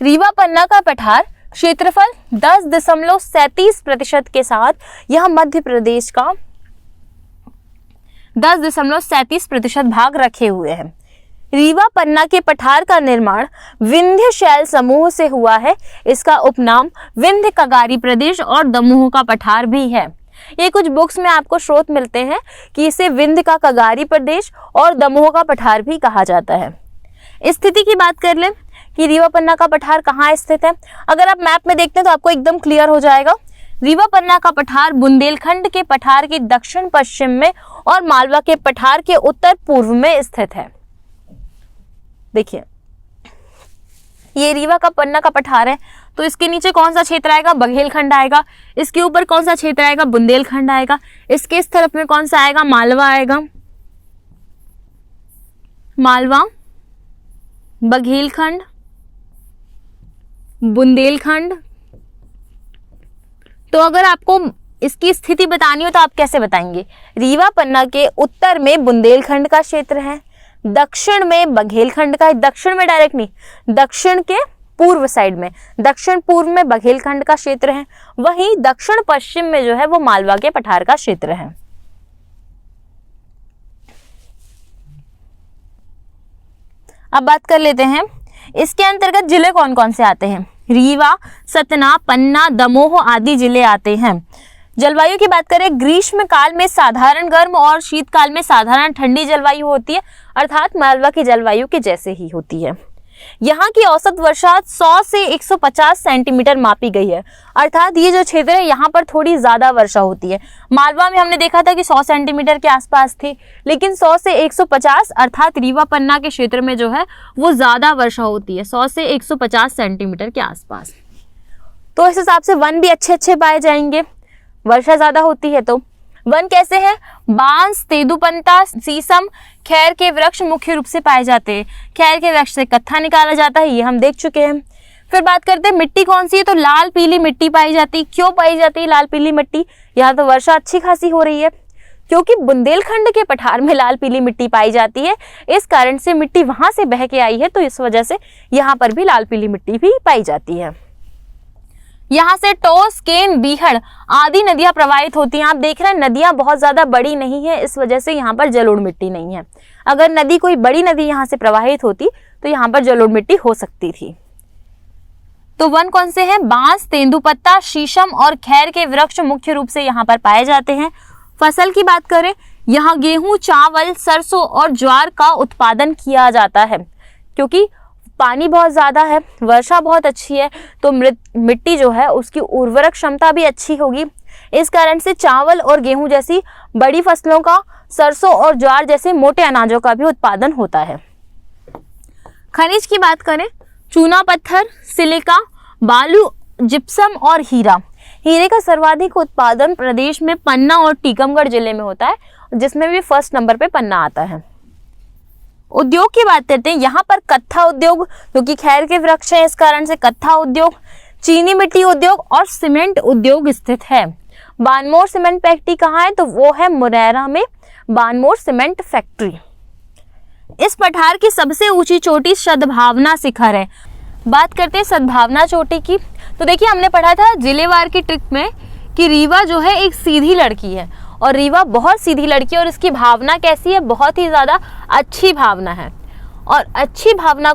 रीवा पन्ना का पठार क्षेत्रफल 10.37% के साथ यह मध्य प्रदेश का 10.37% भाग रखे हुए हैं। रीवा पन्ना के पठार का निर्माण विंध्य शैल समूह से हुआ है। इसका उपनाम विंध्य कगारी प्रदेश और दमोह का पठार भी है। ये कुछ बुक्स में आपको स्रोत मिलते हैं कि इसे विंध्य का कगारी प्रदेश और दमोह का पठार भी कहा जाता है। स्थिति की बात कर लें कि रीवा पन्ना का पठार कहाँ स्थित है। अगर आप मैप में देखते हैं तो आपको एकदम क्लियर हो जाएगा। रीवा पन्ना का पठार बुंदेलखंड के पठार के दक्षिण पश्चिम में और मालवा के पठार के उत्तर पूर्व में स्थित है। देखिए ये रीवा का पन्ना का पठार है, तो इसके नीचे कौन सा क्षेत्र आएगा? बघेलखंड आएगा। इसके ऊपर कौन सा क्षेत्र आएगा? बुंदेलखंड आएगा। इसके इस तरफ में कौन सा आएगा? मालवा आएगा। मालवा, बघेलखंड, बुंदेलखंड। तो अगर आपको इसकी स्थिति बतानी हो तो आप कैसे बताएंगे? रीवा पन्ना के उत्तर में बुंदेलखंड का क्षेत्र है, दक्षिण में बघेलखंड का है, दक्षिण में डायरेक्ट नहीं, दक्षिण के पूर्व साइड में, दक्षिण पूर्व में बघेलखंड का क्षेत्र है, वहीं दक्षिण पश्चिम में जो है वो मालवा के पठार का क्षेत्र है। अब बात कर लेते हैं इसके अंतर्गत जिले कौन कौन से आते हैं। रीवा, सतना, पन्ना, दमोह आदि जिले आते हैं। जलवायु की बात करें, ग्रीष्म काल में साधारण गर्म और शीतकाल में साधारण ठंडी जलवायु होती है, अर्थात मालवा की जलवायु के जैसे ही होती है। यहाँ की औसत वर्षा 100 से 150 सेंटीमीटर मापी गई है, अर्थात ये जो क्षेत्र है यहाँ पर थोड़ी ज्यादा वर्षा होती है। मालवा में हमने देखा था कि 100 सेंटीमीटर के आसपास थी, लेकिन 100 से 150 अर्थात रीवा पन्ना के क्षेत्र में जो है वो ज्यादा वर्षा होती है, 100 से 150 सेंटीमीटर के आसपास। तो इस हिसाब से वन भी अच्छे अच्छे पाए जाएंगे, वर्षा ज्यादा होती है तो। वन कैसे है? बांस, तेंदुपत्ता, शीशम, खैर के वृक्ष मुख्य रूप से पाए जाते हैं। खैर के वृक्ष से कत्था निकाला जाता है, ये हम देख चुके हैं। फिर बात करते हैं मिट्टी कौन सी है, तो लाल पीली मिट्टी पाई जाती है। क्यों पाई जाती है लाल पीली मिट्टी? यहाँ तो वर्षा अच्छी खासी हो रही है, क्योंकि बुंदेलखंड के पठार में लाल पीली मिट्टी पाई जाती है, इस कारण से मिट्टी वहां से बह के आई है, तो इस वजह से यहाँ पर भी लाल पीली मिट्टी भी पाई जाती है। यहाँ से टोस, केन, बीहड़ आदि नदियां प्रवाहित होती हैं। आप देख रहे हैं नदियां बहुत ज्यादा बड़ी नहीं है, इस वजह से यहाँ पर जलोढ़ मिट्टी नहीं है। अगर नदी कोई बड़ी नदी यहाँ से प्रवाहित होती तो यहाँ पर जलोढ़ मिट्टी हो सकती थी। तो वन कौन से हैं? बांस, तेंदुपत्ता, शीशम और खैर के वृक्ष मुख्य रूप से यहाँ पर पाए जाते हैं। फसल की बात करें, यहाँ गेहूं, चावल, सरसों और ज्वार का उत्पादन किया जाता है। क्योंकि पानी बहुत ज़्यादा है, वर्षा बहुत अच्छी है, तो मिट्टी जो है उसकी उर्वरक क्षमता भी अच्छी होगी। इस कारण से चावल और गेहूं जैसी बड़ी फसलों का, सरसों और ज्वार जैसे मोटे अनाजों का भी उत्पादन होता है। खनिज की बात करें, चूना पत्थर, सिलिका, बालू, जिप्सम और हीरा। हीरे का सर्वाधिक उत्पादन प्रदेश में पन्ना और टीकमगढ़ जिले में होता है, जिसमें भी फर्स्ट नंबर पे पन्ना आता है। उद्योग की बात करते हैं, यहाँ पर कत्था उद्योग, क्योंकि खैर के वृक्ष है इस कारण से कत्था उद्योग, चीनी मिट्टी उद्योग और सीमेंट उद्योग स्थित है। बानमोर सीमेंट फैक्ट्री कहाँ है? तो वो है मुरैना में बानमोर सीमेंट फैक्ट्री। इस पठार की सबसे ऊंची चोटी सद्भावना शिखर है। बात करते हैं सद्भावना चोटी की, तो देखिए हमने पढ़ा था जिलेवार की ट्रिक में कि रीवा जो है एक सीधी लड़की है, और रीवा बहुत सीधी लड़की है और इसकी भावना कैसी है, बहुत ही ज़्यादा अच्छी भावना है। और अच्छी भावना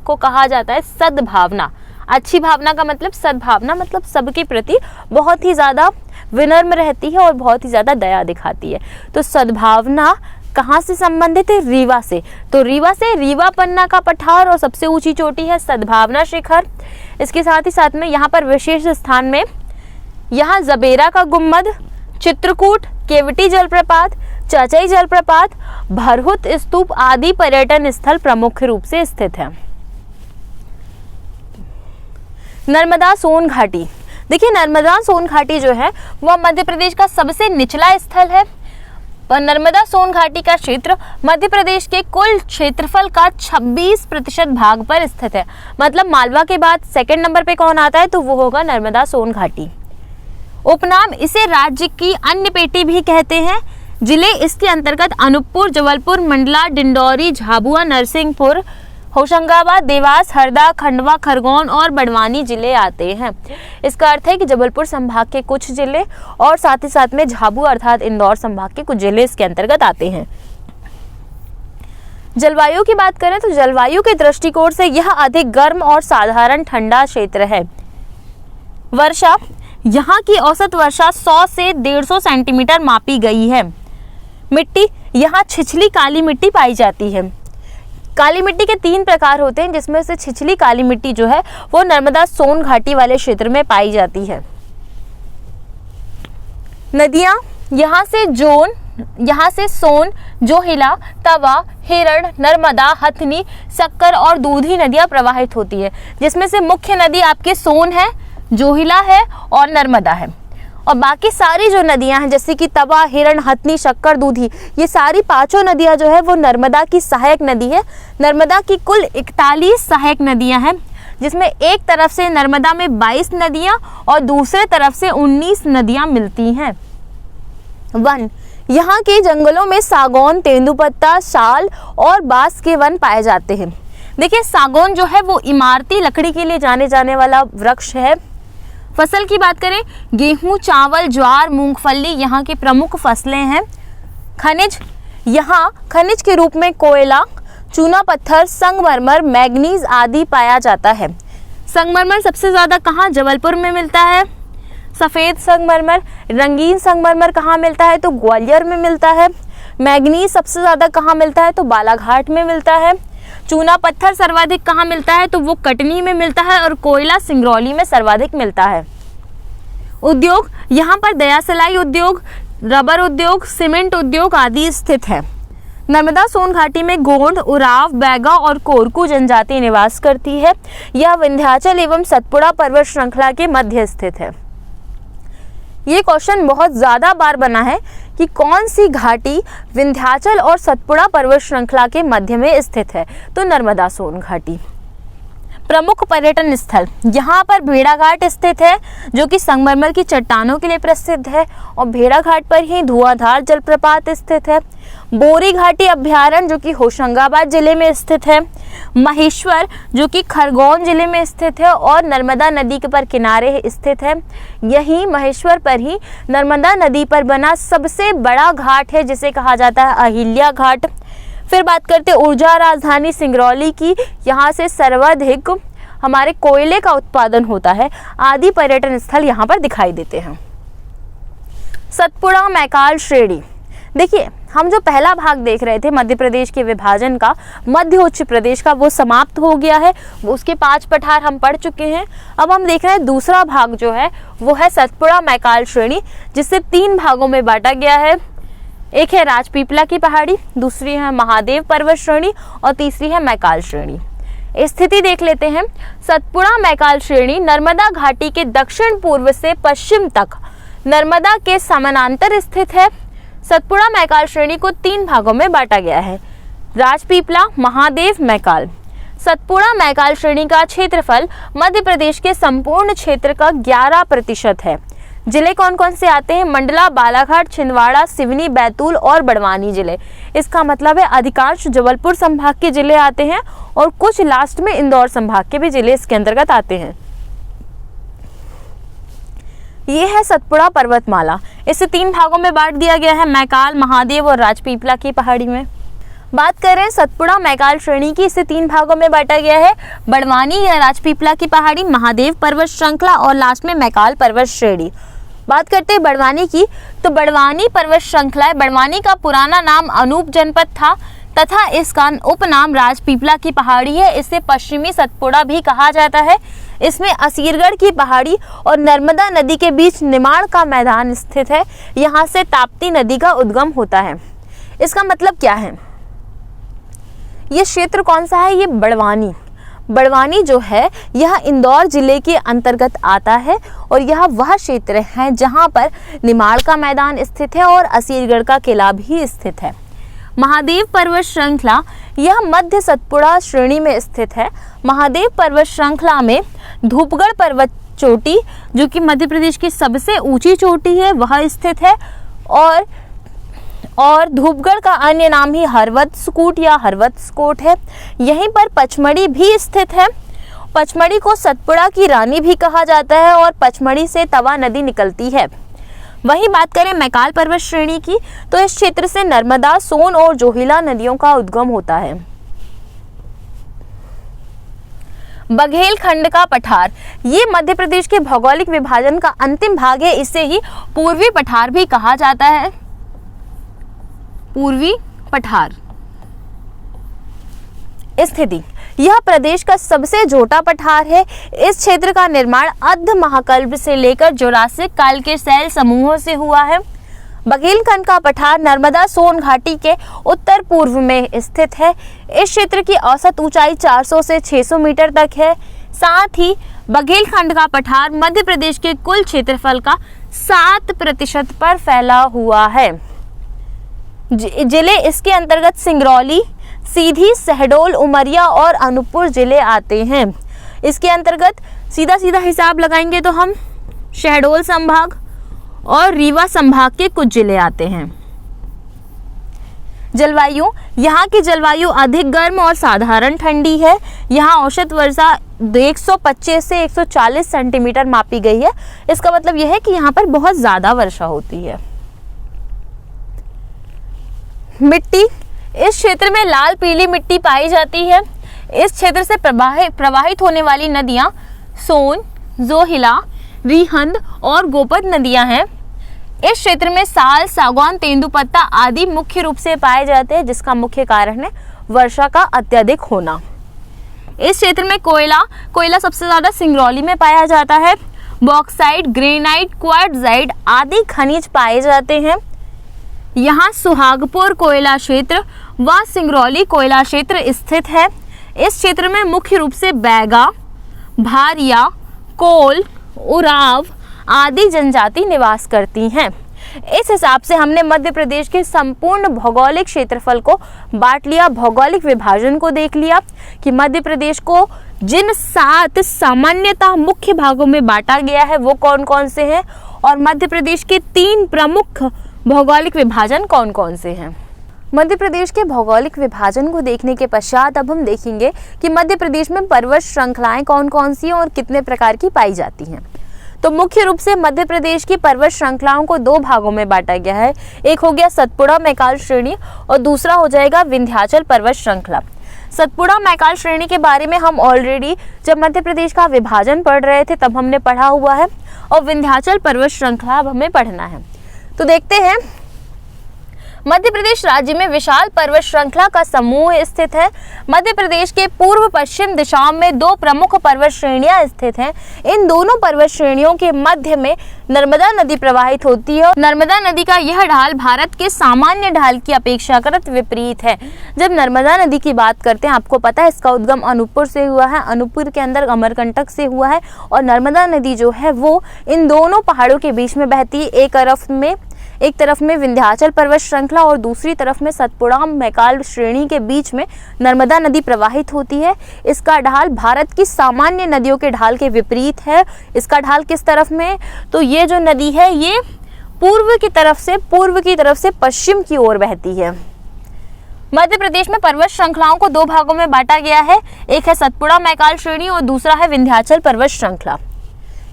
को कहा जाता है सद्भावना। अच्छी भावना का मतलब सद्भावना, मतलब सबके प्रति बहुत ही ज़्यादा विनम्र रहती है और बहुत ही ज़्यादा दया दिखाती है। तो सद्भावना कहाँ से संबंधित है? रीवा से। तो रीवा से रीवा पन्ना का पठार और सबसे ऊंची चोटी है सद्भावना शिखर। इसके साथ ही साथ में यहाँ पर विशेष स्थान में यहाँ जबेरा का गुम्बद, चित्रकूट, केवटी जलप्रपात, चचई जलप्रपात, भरहुत स्तूप आदि पर्यटन स्थल प्रमुख रूप से स्थित है। नर्मदा सोन घाटी, देखिए नर्मदा सोन घाटी जो है वह मध्य प्रदेश का सबसे निचला स्थल है। पर नर्मदा सोन घाटी का क्षेत्र मध्य प्रदेश के कुल क्षेत्रफल का 26% भाग पर स्थित है। मतलब मालवा के बाद सेकंड नंबर पे कौन आता है, तो वो होगा नर्मदा सोन घाटी। उपनाम इसे राज्य की अन्य पेटी भी कहते हैं। जिले इसके अंतर्गत अनूपपुर, जबलपुर, मंडला, डिंडौरी, झाबुआ, नरसिंहपुर, होशंगाबाद, देवास, हरदा, खंडवा, खरगोन और बड़वानी जिले आते हैं। इसका अर्थ है कि जबलपुर संभाग के कुछ जिले और साथ ही साथ में झाबुआ अर्थात इंदौर संभाग के कुछ जिले इसके अंतर्गत आते हैं। जलवायु की बात करें तो जलवायु के दृष्टिकोण से यह अधिक गर्म और साधारण ठंडा क्षेत्र है। वर्षा, यहाँ की औसत वर्षा 100 से 150 सेंटीमीटर मापी गई है। मिट्टी, यहाँ छिछली काली मिट्टी पाई जाती है। काली मिट्टी के 3 प्रकार होते हैं, जिसमें से छिछली काली मिट्टी जो है वो नर्मदा सोन घाटी वाले क्षेत्र में पाई जाती है। नदियाँ, यहाँ से सोन, जोहिला, तवा, हिरण, नर्मदा, हथनी, सक्कर और दूधी नदियाँ प्रवाहित होती है, जिसमें से मुख्य नदी आपके सोन है, जोहिला है और नर्मदा है। और बाकी सारी जो नदियां हैं जैसे कि तवा, हिरण, हथनी, शक्कर, दूधी, ये सारी 5 नदियां जो है वो नर्मदा की सहायक नदी है। नर्मदा की कुल 41 सहायक नदियां हैं, जिसमें एक तरफ से नर्मदा में 22 नदियां और दूसरे तरफ से 19 नदियां मिलती हैं। वन, यहाँ के जंगलों में सागौन, तेंदुपत्ता, साल और बांस के वन पाए जाते हैं। देखिए सागौन जो है वो इमारती लकड़ी के लिए जाने वाला वृक्ष है। फसल की बात करें, गेहूं, चावल, ज्वार, मूंगफली यहाँ की प्रमुख फसलें हैं। खनिज, यहाँ खनिज के रूप में कोयला, चूना पत्थर, संगमरमर, मैग्नीज आदि पाया जाता है। संगमरमर सबसे ज़्यादा कहाँ? जबलपुर में मिलता है। सफ़ेद संगमरमर, रंगीन संगमरमर कहाँ मिलता है? तो ग्वालियर में मिलता है। मैग्नीज सबसे ज़्यादा कहाँ मिलता है? तो बालाघाट में मिलता है। चूना पत्थर सर्वाधिक कहाँ मिलता है? तो वो कटनी में मिलता है। और कोयला सिंगरौली में सर्वाधिक मिलता है। उद्योग, यहाँ पर दयासलाई उद्योग, रबर उद्योग, सीमेंट उद्योग आदि स्थित है। नर्मदा सोन घाटी में गोंड, उराव, बैगा और कोरकू जनजाति निवास करती है। यह विंध्याचल एवं सतपुड़ा पर्वत श्रृंखला के मध्य स्थित है। ये क्वेश्चन बहुत ज़्यादा बार बना है कि कौन सी घाटी विंध्याचल और सतपुड़ा पर्वत श्रृंखला के मध्य में स्थित है? तो नर्मदा सोन घाटी। प्रमुख पर्यटन स्थल, यहाँ पर भेड़ाघाट स्थित है जो कि संगमरमर की चट्टानों के लिए प्रसिद्ध है, और भेड़ाघाट पर ही धुआंधार जलप्रपात स्थित है। बोरी घाटी अभ्यारण्य जो कि होशंगाबाद जिले में स्थित है। महेश्वर जो कि खरगोन जिले में स्थित है और नर्मदा नदी के पर किनारे स्थित है। यही महेश्वर पर ही नर्मदा नदी पर बना सबसे बड़ा घाट है जिसे कहा जाता है अहिल्या घाट। फिर बात करते हैं ऊर्जा राजधानी सिंगरौली की, यहाँ से सर्वाधिक हमारे कोयले का उत्पादन होता है। आदि पर्यटन स्थल यहाँ पर दिखाई देते हैं। सतपुड़ा मैकाल श्रेणी, देखिए हम जो पहला भाग देख रहे थे मध्य प्रदेश के विभाजन का, मध्य उच्च प्रदेश का, वो समाप्त हो गया है। उसके 5 पठार हम पढ़ चुके हैं। अब हम देख रहे हैं दूसरा भाग जो है वो है सतपुड़ा मैकाल श्रेणी, जिसे 3 भागों में बांटा गया है। एक है राजपीपला की पहाड़ी, दूसरी है महादेव पर्वत श्रेणी और तीसरी है मैकाल श्रेणी। स्थिति देख लेते हैं। सतपुड़ा मैकाल श्रेणी नर्मदा घाटी के दक्षिण पूर्व से पश्चिम तक नर्मदा के समानांतर स्थित है। सतपुड़ा मैकाल श्रेणी को 3 भागों में बांटा गया है, राजपीपला, महादेव, मैकाल। सतपुड़ा मैकाल श्रेणी का क्षेत्रफल मध्य प्रदेश के संपूर्ण क्षेत्र का 11% है, जिले कौन कौन से आते हैं? मंडला, बालाघाट, छिंदवाड़ा, सिवनी, बैतूल और बड़वानी जिले। इसका मतलब है अधिकांश जबलपुर संभाग के जिले आते हैं और कुछ लास्ट में इंदौर संभाग के भी जिले इसके अंतर्गत आते हैं। ये है सतपुड़ा पर्वतमाला। इसे 3 भागों में बांट दिया गया है, मैकाल, महादेव और राजपीपला की पहाड़ी में। बात करें सतपुड़ा मैकाल श्रेणी की, इसे 3 भागों में बांटा गया है, बड़वानी या राजपीपला की पहाड़ी, महादेव पर्वत श्रृंखला और लास्ट में मैकाल पर्वत श्रेणी। बात करते हैं बड़वानी की, तो बड़वानी पर्वत श्रृंखला है। बड़वानी का पुराना नाम अनूप जनपद था तथा इसका उपनाम राजपीपला की पहाड़ी है। इसे पश्चिमी सतपुड़ा भी कहा जाता है। इसमें असीरगढ़ की पहाड़ी और नर्मदा नदी के बीच निमाड़ का मैदान स्थित है। यहाँ से ताप्ती नदी का उद्गम होता है। इसका मतलब क्या है? ये क्षेत्र कौन सा है? ये बड़वानी। बड़वानी जो है यह इंदौर जिले के अंतर्गत आता है और यह वह क्षेत्र है जहाँ पर निमाड़ का मैदान स्थित है और असीरगढ़ का किला भी स्थित है। महादेव पर्वत श्रृंखला यह मध्य सतपुड़ा श्रेणी में स्थित है। महादेव पर्वत श्रृंखला में धूपगढ़ पर्वत चोटी, जो कि मध्य प्रदेश की सबसे ऊंची चोटी है, वह स्थित है और धूपगढ़ का अन्य नाम ही हरवत्सकूट या हरवत्सकोट है। यहीं पर पचमढ़ी भी स्थित है। पचमढ़ी को सतपुड़ा की रानी भी कहा जाता है और पचमढ़ी से तवा नदी निकलती है। वहीं बात करें मैकाल पर्वत श्रेणी की, तो इस क्षेत्र से नर्मदा, सोन और जोहिला नदियों का उद्गम होता है। बघेल खंड का पठार, ये मध्य प्रदेश के भौगोलिक विभाजन का अंतिम भाग है। इसे ही पूर्वी पठार भी कहा जाता है। पूर्वी पठार स्थिति, यह प्रदेश का सबसे छोटा पठार है। इस क्षेत्र का निर्माण अर्ध महाकल्प से लेकर जुरासिक काल के शैल समूहों से हुआ है। बघेलखंड का पठार नर्मदा सोन घाटी के उत्तर पूर्व में स्थित है। इस क्षेत्र की औसत ऊंचाई 400 से 600 मीटर तक है। साथ ही बघेलखंड का पठार मध्य प्रदेश के कुल क्षेत्रफल का 7% पर फैला हुआ है। जिले इसके अंतर्गत सिंगरौली, सीधी, शहडोल, उमरिया और अनूपपुर जिले आते हैं। इसके अंतर्गत सीधा सीधा हिसाब लगाएंगे तो हम शहडोल संभाग और रीवा संभाग के कुछ जिले आते हैं। जलवायु, यहाँ की जलवायु अधिक गर्म और साधारण ठंडी है। यहाँ औसत वर्षा 125 से 140 सेंटीमीटर मापी गई है। इसका मतलब यह है कि यहाँ पर बहुत ज़्यादा वर्षा होती है। मिट्टी, इस क्षेत्र में लाल पीली मिट्टी पाई जाती है। इस क्षेत्र से प्रवाहित होने वाली नदियाँ सोन, जोहिला, रिहंद और गोपद नदियाँ हैं। इस क्षेत्र में साल, सागौन, तेंदुपत्ता आदि मुख्य रूप से पाए जाते हैं, जिसका मुख्य कारण है वर्षा का अत्यधिक होना। इस क्षेत्र में कोयला सबसे ज़्यादा सिंगरौली में पाया जाता है। बॉक्साइट, ग्रेनाइट, क्वार्टजाइट आदि खनिज पाए जाते हैं। यहाँ सुहागपुर कोयला क्षेत्र व सिंगरौली कोयला क्षेत्र स्थित है। इस क्षेत्र में मुख्य रूप से बैगा, भारिया, कोल, उराव आदि जनजाति निवास करती हैं। इस हिसाब से हमने मध्य प्रदेश के संपूर्ण भौगोलिक क्षेत्रफल को बांट लिया, भौगोलिक विभाजन को देख लिया कि मध्य प्रदेश को जिन 7 सामान्यतः मुख्य भागों में बांटा गया है वो कौन कौन से हैं और मध्य प्रदेश के 3 प्रमुख भौगोलिक विभाजन कौन कौन से हैं। मध्य प्रदेश के भौगोलिक विभाजन को देखने के पश्चात अब हम देखेंगे कि मध्य प्रदेश में पर्वत श्रृंखलाएं कौन कौन सी हैं और कितने प्रकार की पाई जाती हैं। तो मुख्य रूप से मध्य प्रदेश की पर्वत श्रृंखलाओं को 2 भागों में बांटा गया है। एक हो गया सतपुड़ा मैकाल श्रेणी और दूसरा हो जाएगा विंध्याचल पर्वत श्रृंखला। सतपुड़ा मैकाल श्रेणी के बारे में हम ऑलरेडी जब मध्य प्रदेश का विभाजन पढ़ रहे थे तब हमने पढ़ा हुआ है और विंध्याचल पर्वत श्रृंखला अब हमें पढ़ना है। तो देखते हैं, मध्य प्रदेश राज्य में विशाल पर्वत श्रृंखला का समूह स्थित है। मध्य प्रदेश के पूर्व पश्चिम दिशाओं में 2 प्रमुख पर्वत श्रेणियां स्थित हैं। इन दोनों पर्वत श्रेणियों के मध्य में नर्मदा नदी प्रवाहित होती है। नर्मदा नदी का यह ढाल भारत के सामान्य ढाल की अपेक्षाकृत विपरीत है। जब नर्मदा नदी की बात करते हैं, आपको पता है इसका उद्गम अनूपपुर से हुआ है, अनूपपुर के अंदर अमरकंटक से हुआ है और नर्मदा नदी जो है वो इन दोनों पहाड़ों के बीच में बहती है। एक तरफ में विंध्याचल पर्वत श्रृंखला और दूसरी तरफ में सतपुड़ा मैकाल श्रेणी के बीच में नर्मदा नदी प्रवाहित होती है। इसका ढाल भारत की सामान्य नदियों के ढाल के विपरीत है। इसका ढाल किस तरफ में, तो ये जो नदी है ये पूर्व की तरफ से पश्चिम की ओर बहती है। मध्य प्रदेश में पर्वत श्रृंखलाओं को दो भागों में बांटा गया है, एक है सतपुड़ा मैकाल श्रेणी और दूसरा है विंध्याचल पर्वत श्रृंखला।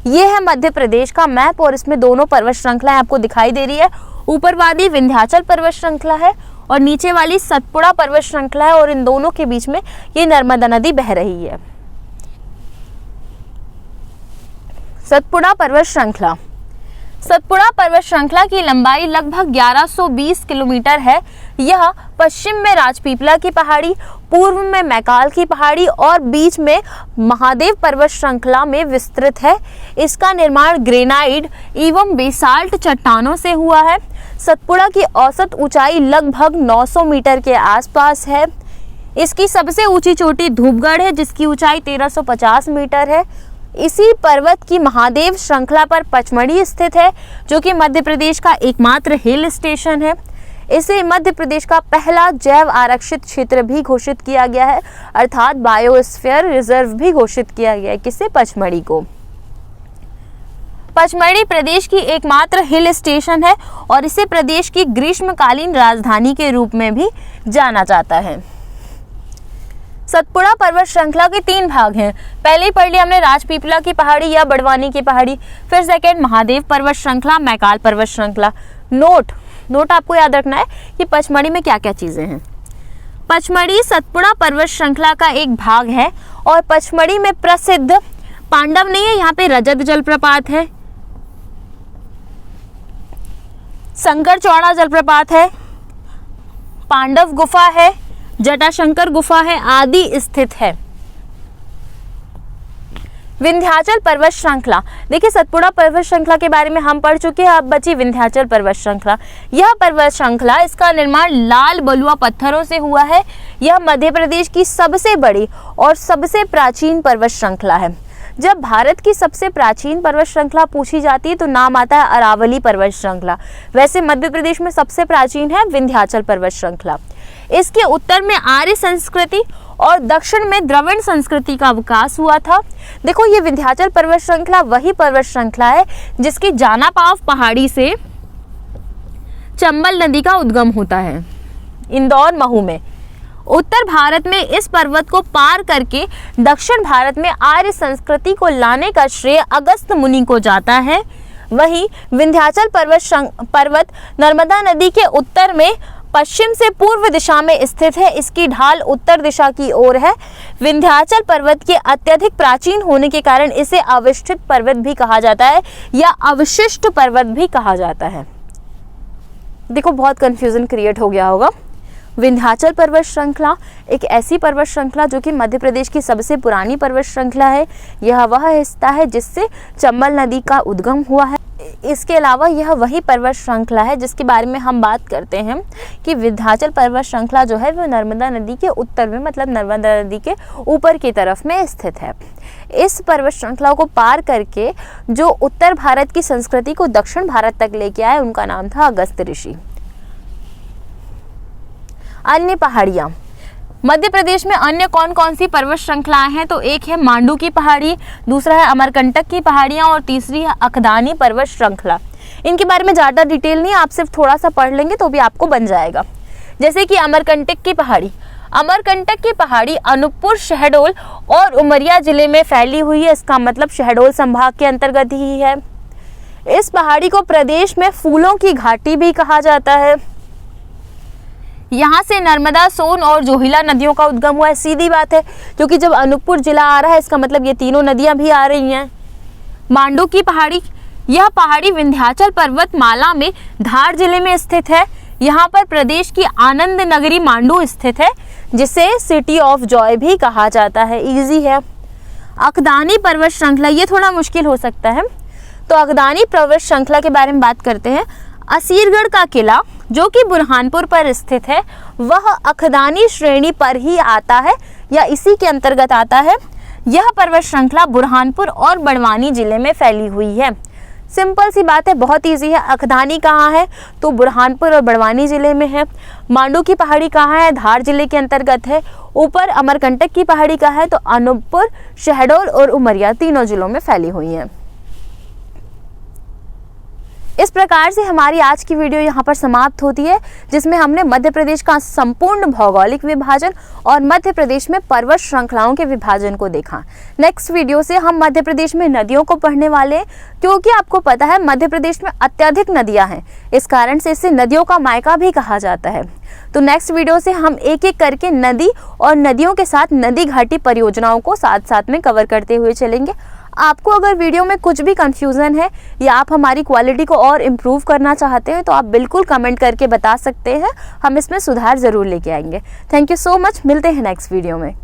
ये है मध्य प्रदेश का मैप और इसमें दोनों पर्वत श्रृंखलाएं आपको दिखाई दे रही है। ऊपर वाली विंध्याचल पर्वत श्रृंखला है और नीचे वाली सतपुड़ा पर्वत श्रृंखला है और इन दोनों के बीच में ये नर्मदा नदी बह रही है। सतपुड़ा पर्वत श्रृंखला। सतपुड़ा पर्वत श्रृंखला की लंबाई लगभग 1120 किलोमीटर है। यह पश्चिम में राजपीपला की पहाड़ी, पूर्व में मैकाल की पहाड़ी और बीच में महादेव पर्वत श्रृंखला में विस्तृत है। इसका निर्माण ग्रेनाइट एवं बेसाल्ट चट्टानों से हुआ है। सतपुड़ा की औसत ऊंचाई लगभग 900 मीटर के आसपास है। इसकी सबसे ऊंची चोटी धूपगढ़ है जिसकी ऊंचाई 1350 मीटर है। इसी पर्वत की महादेव श्रृंखला पर पचमढ़ी स्थित है जो कि मध्य प्रदेश का एकमात्र हिल स्टेशन है। इसे मध्य प्रदेश का पहला जैव आरक्षित क्षेत्र भी घोषित किया गया है, अर्थात बायोस्फीयर रिजर्व भी घोषित किया गया है। किसे, पचमढ़ी को। पचमढ़ी प्रदेश की एकमात्र हिल स्टेशन है और इसे प्रदेश की ग्रीष्मकालीन राजधानी के रूप में भी जाना जाता है। सतपुड़ा पर्वत श्रृंखला के 3 भाग हैं। पहले ही पढ़ लिया हमने राजपीपला की पहाड़ी या बड़वानी की पहाड़ी, फिर सेकंड महादेव पर्वत श्रृंखला, मैकाल पर्वत श्रृंखला। नोट आपको याद रखना है कि पचमढ़ी में क्या क्या चीजें हैं। पचमढ़ी सतपुड़ा पर्वत श्रृंखला का एक भाग है और पचमढ़ी में प्रसिद्ध पांडव नहीं है, यहाँ पे रजत जलप्रपात है, शंकर चौड़ा जलप्रपात है, पांडव गुफा है, जटाशंकर गुफा है आदि स्थित है। विंध्याचल पर्वत श्रृंखला। देखिए सतपुड़ा पर्वत श्रृंखला के बारे में हम पढ़ चुके हैं, अब बची विंध्याचल पर्वत श्रृंखला। यह पर्वत श्रृंखला, इसका निर्माण लाल बलुआ पत्थरों से हुआ है। यह मध्य प्रदेश की सबसे बड़ी और सबसे प्राचीन पर्वत श्रृंखला है। जब भारत की सबसे प्राचीन पर्वत श्रृंखला पूछी जाती है तो नाम आता है अरावली पर्वत श्रृंखला। वैसे मध्य प्रदेश में सबसे प्राचीन है विंध्याचल पर्वत श्रृंखला। इसके उत्तर में आर्य संस्कृति और दक्षिण में द्रविड़ संस्कृति का विकास हुआ था। देखो ये विंध्याचल पर्वत श्रृंखला वही पर्वत श्रृंखला है जिसकी जानापाव पहाड़ी से चंबल नदी का उद्गम होता है इंदौर महू में। उत्तर भारत में इस पर्वत को पार करके दक्षिण भारत में आर्य संस्कृति को लाने का श्रेय अगस्त्य मुनि को जाता है। वहीं विंध्याचल पर्वत नर्मदा नदी के उत्तर में पश्चिम से पूर्व दिशा में स्थित है। इसकी ढाल उत्तर दिशा की ओर है। विंध्याचल पर्वत के अत्यधिक प्राचीन होने के कारण इसे अविष्ठित पर्वत भी कहा जाता है या अवशिष्ट पर्वत भी कहा जाता है। देखो बहुत कंफ्यूजन क्रिएट हो गया होगा। विंध्याचल पर्वत श्रृंखला एक ऐसी पर्वत श्रृंखला जो कि मध्य प्रदेश की सबसे पुरानी पर्वत श्रृंखला है। यह वह हिस्सा है जिससे चंबल नदी का उद्गम हुआ है। इसके अलावा यह वही पर्वत श्रृंखला है जिसके बारे में हम बात करते हैं कि विंध्याचल पर्वत श्रृंखला जो है वो नर्मदा नदी के उत्तर में, मतलब नर्मदा नदी के ऊपर की तरफ में स्थित है। इस पर्वत श्रृंखला को पार करके जो उत्तर भारत की संस्कृति को दक्षिण भारत तक लेके आए उनका नाम था अगस्त्य ऋषि। अन्य पहाड़ियाँ। मध्य प्रदेश में अन्य कौन कौन सी पर्वत श्रृंखलाएं हैं, तो एक है मांडू की पहाड़ी, दूसरा है अमरकंटक की पहाड़ियाँ और तीसरी है अकदानी पर्वत श्रृंखला। इनके बारे में ज़्यादा डिटेल नहीं, आप सिर्फ थोड़ा सा पढ़ लेंगे तो भी आपको बन जाएगा। जैसे कि अमरकंटक की पहाड़ी। अमरकंटक की पहाड़ी अनूपपुर, शहडोल और उमरिया जिले में फैली हुई है। इसका मतलब शहडोल संभाग के अंतर्गत ही है। इस पहाड़ी को प्रदेश में फूलों की घाटी भी कहा जाता है। यहाँ से नर्मदा, सोन और जोहिला नदियों का उद्गम हुआ है। सीधी बात है, क्योंकि जब अनूपपुर जिला आ रहा है इसका मतलब ये तीनों नदियां भी आ रही हैं। मांडू की पहाड़ी। यह पहाड़ी विंध्याचल पर्वतमाला में धार जिले में स्थित है। यहाँ पर प्रदेश की आनंद नगरी मांडू स्थित है जिसे सिटी ऑफ जॉय भी कहा जाता है। इजी है। अकदानी पर्वत श्रृंखला, ये थोड़ा मुश्किल हो सकता है, तो अकदानी पर्वत श्रृंखला के बारे में बात करते हैं। असीरगढ़ का किला जो कि बुरहानपुर पर स्थित है वह अकदानी श्रेणी पर ही आता है या इसी के अंतर्गत आता है। यह पर्वत श्रृंखला बुरहानपुर और बड़वानी जिले में फैली हुई है। सिंपल सी बात है, बहुत ईजी है। अकधानी कहाँ है? तो बुरहानपुर और बड़वानी जिले में है। मांडू की पहाड़ी कहाँ है? धार जिले के अंतर्गत है। ऊपर अमरकंटक की पहाड़ी कहाँ है? तो अनूपपुर, शहडोल और उमरिया तीनों जिलों में फैली हुई है। इस प्रकार से हमारी आज की वीडियो यहाँ पर समाप्त होती है, जिसमें हमने मध्य प्रदेश का संपूर्ण भौगोलिक विभाजन और मध्य प्रदेश में पर्वत श्रृंखलाओं के विभाजन को देखा। नेक्स्ट वीडियो से हम मध्य प्रदेश में नदियों को पढ़ने वाले हैं, क्योंकि आपको पता है मध्य प्रदेश में अत्यधिक नदियां हैं, इस कारण से इसे नदियों का मायका भी कहा जाता है। तो नेक्स्ट वीडियो से हम एक एक करके नदी और नदियों के साथ नदी घाटी परियोजनाओं को साथ साथ में कवर करते हुए चलेंगे। आपको अगर वीडियो में कुछ भी कंफ्यूजन है या आप हमारी क्वालिटी को और इम्प्रूव करना चाहते हैं तो आप बिल्कुल कमेंट करके बता सकते हैं, हम इसमें सुधार ज़रूर लेके आएंगे। थैंक यू सो मच, मिलते हैं नेक्स्ट वीडियो में।